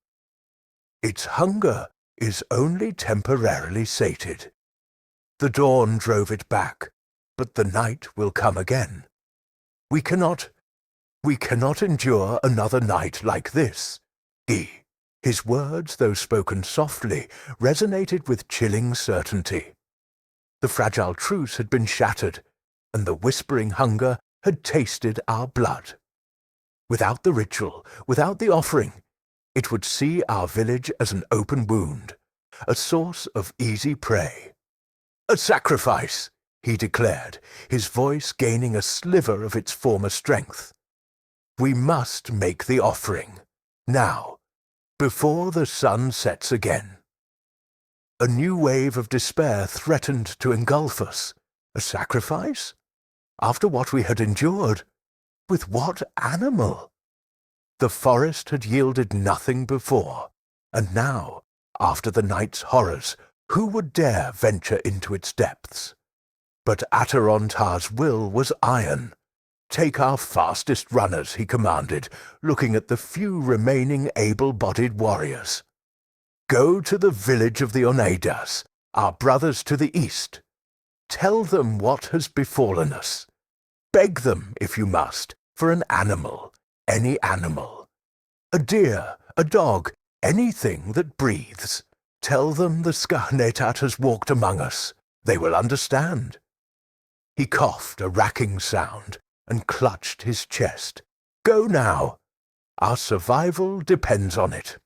"Its hunger is only temporarily sated. The dawn drove it back, but the night will come again. We cannot endure another night like this." His words, though spoken softly, resonated with chilling certainty. The fragile truce had been shattered, and the whispering hunger had tasted our blood. Without the ritual, without the offering, it would see our village as an open wound, a source of easy prey. "A sacrifice," he declared, his voice gaining a sliver of its former strength. "We must make the offering, now, before the sun sets again." A new wave of despair threatened to engulf us. A sacrifice? After what we had endured? With what animal? The forest had yielded nothing before, and now, after the night's horrors, Who would dare venture into its depths? But Atarontar's will was iron. "Take our fastest runners," he commanded, looking at the few remaining able-bodied warriors. "Go to the village of the Oneidas, our brothers to the east. Tell them what has befallen us. Beg them, if you must, for an animal, any animal. A deer, a dog, anything that breathes. Tell them the Skarnetat has walked among us. They will understand." He coughed a racking sound and clutched his chest. "Go now. Our survival depends on it."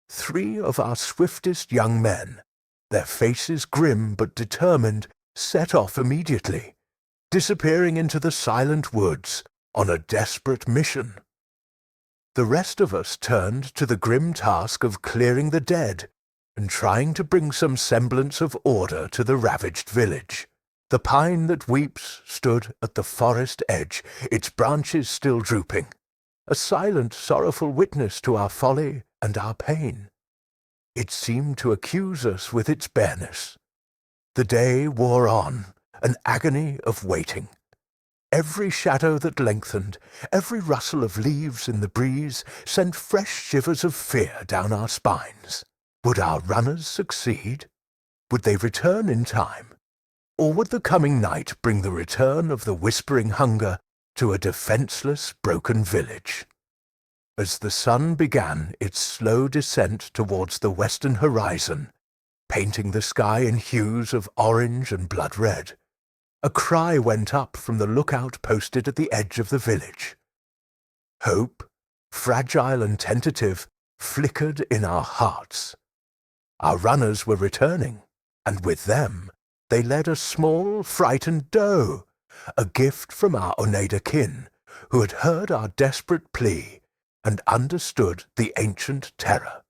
3 of our swiftest young men, their faces grim but determined, set off immediately, disappearing into the silent woods on a desperate mission. The rest of us turned to the grim task of clearing the dead and trying to bring some semblance of order to the ravaged village. The pine that weeps stood at the forest edge, its branches still drooping, a silent, sorrowful witness to our folly and our pain. It seemed to accuse us with its bareness. The day wore on, an agony of waiting. Every shadow that lengthened, every rustle of leaves in the breeze sent fresh shivers of fear down our spines. Would our runners succeed? Would they return in time? Or would the coming night bring the return of the whispering hunger to a defenseless, broken village? As the sun began its slow descent towards the western horizon, painting the sky in hues of orange and blood red, a cry went up from the lookout posted at the edge of the village. Hope, fragile and tentative, flickered in our hearts. Our runners were returning, and with them they led a small, frightened doe, a gift from our Oneida kin, who had heard our desperate plea and understood the ancient terror.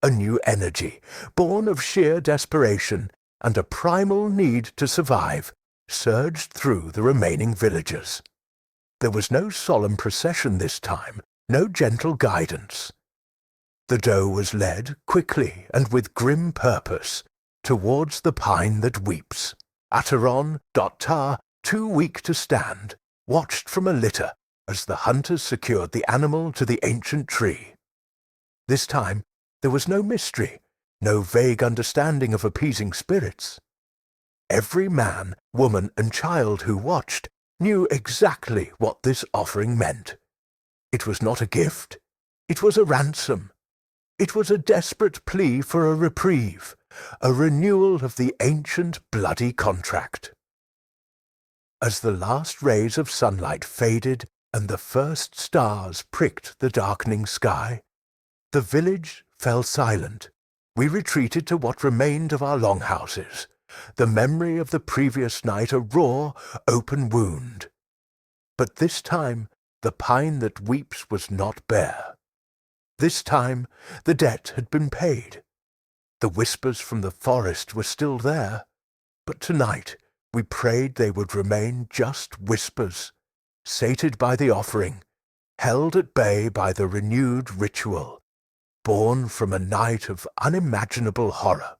A new energy, born of sheer desperation and a primal need to survive, surged through the remaining villagers. There was no solemn procession this time, no gentle guidance. The doe was led, quickly and with grim purpose, towards the pine that weeps. Ataron.tar, too weak to stand, watched from a litter as the hunters secured the animal to the ancient tree. This time there was no mystery, no vague understanding of appeasing spirits. Every man, woman, and child who watched knew exactly what this offering meant. It was not a gift. It was a ransom. It was a desperate plea for a reprieve, a renewal of the ancient bloody contract. As the last rays of sunlight faded and the first stars pricked the darkening sky, the village fell silent. We retreated to what remained of our longhouses, the memory of the previous night a raw, open wound. But this time the pine that weeps was not bare. This time the debt had been paid. The whispers from the forest were still there, but tonight we prayed they would remain just whispers, sated by the offering, held at bay by the renewed ritual, born from a night of unimaginable horror.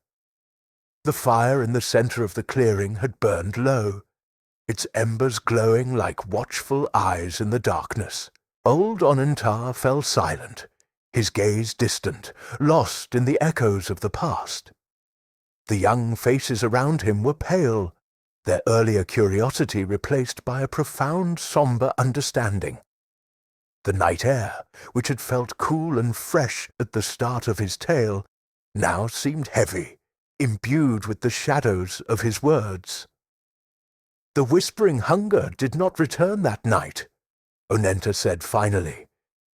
The fire in the center of the clearing had burned low, its embers glowing like watchful eyes in the darkness. Old Onentar fell silent, his gaze distant, lost in the echoes of the past. The young faces around him were pale, their earlier curiosity replaced by a profound, somber understanding. The night air, which had felt cool and fresh at the start of his tale, now seemed heavy, imbued with the shadows of his words. The whispering hunger did not return that night, Onenta said finally,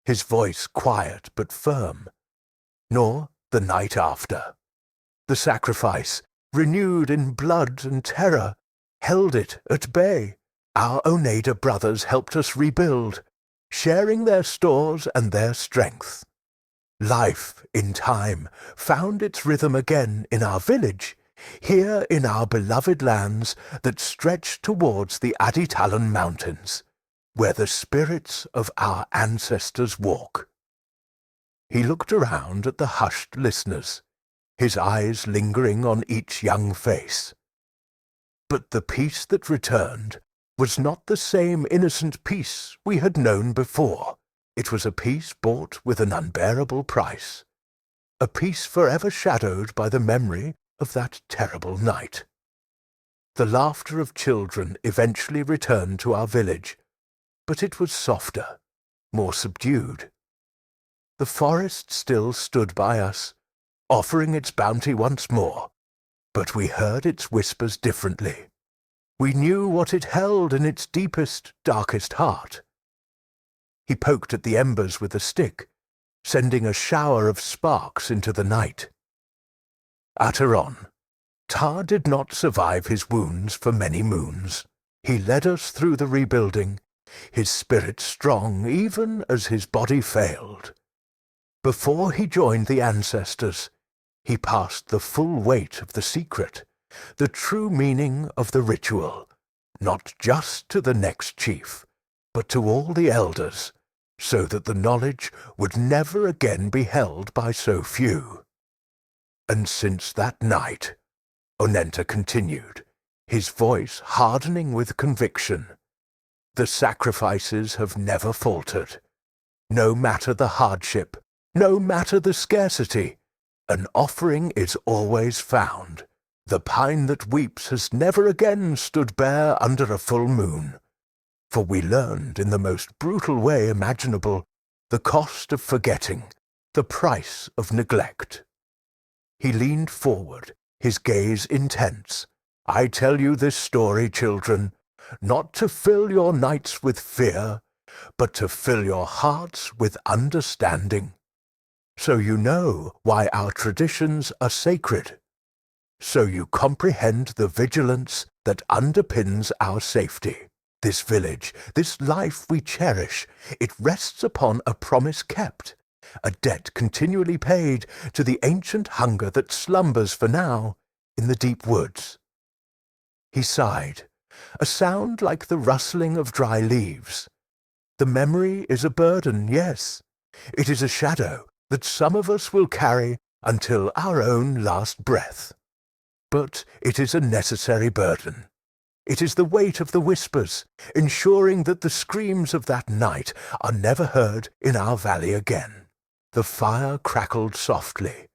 his voice quiet but firm. Nor the night after. The sacrifice, renewed in blood and terror, held it at bay. Our Oneida brothers helped us rebuild, sharing their stores and their strength. Life, in time, found its rhythm again in our village, here in our beloved lands that stretch towards the Aditalan Mountains, where the spirits of our ancestors walk. He looked around at the hushed listeners, his eyes lingering on each young face. But the peace that returned was not the same innocent peace we had known before. It was a peace bought with an unbearable price, a peace forever shadowed by the memory of that terrible night. The laughter of children eventually returned to our village, but it was softer, more subdued. The forest still stood by us, offering its bounty once more, but we heard its whispers differently. We knew what it held in its deepest, darkest heart. He poked at the embers with a stick, sending a shower of sparks into the night. Acheron. Tar did not survive his wounds for many moons. He led us through the rebuilding, his spirit strong even as his body failed. Before he joined the ancestors, he passed the full weight of the secret, the true meaning of the ritual, not just to the next chief, but to all the elders, so that the knowledge would never again be held by so few. And since that night, Onenta continued, his voice hardening with conviction, the sacrifices have never faltered. No matter the hardship, no matter the scarcity, an offering is always found. The pine that weeps has never again stood bare under a full moon. For we learned in the most brutal way imaginable the cost of forgetting, the price of neglect. He leaned forward, his gaze intense. I tell you this story, children, not to fill your nights with fear, but to fill your hearts with understanding. So you know why our traditions are sacred. So you comprehend the vigilance that underpins our safety. This village, this life we cherish, it rests upon a promise kept, a debt continually paid to the ancient hunger that slumbers for now in the deep woods. He sighed, a sound like the rustling of dry leaves. The memory is a burden, yes. It is a shadow that some of us will carry until our own last breath. But it is a necessary burden. It is the weight of the whispers, ensuring that the screams of that night are never heard in our valley again. The fire crackled softly,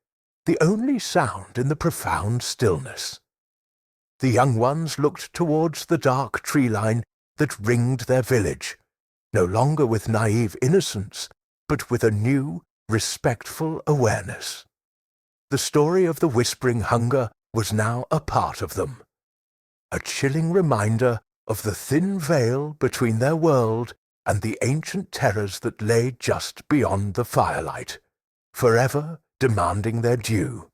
the only sound in the profound stillness. The young ones looked towards the dark tree line that ringed their village, no longer with naive innocence, but with a new, respectful awareness. The story of the whispering hunger was now a part of them, a chilling reminder of the thin veil between their world and the ancient terrors that lay just beyond the firelight, forever demanding their due.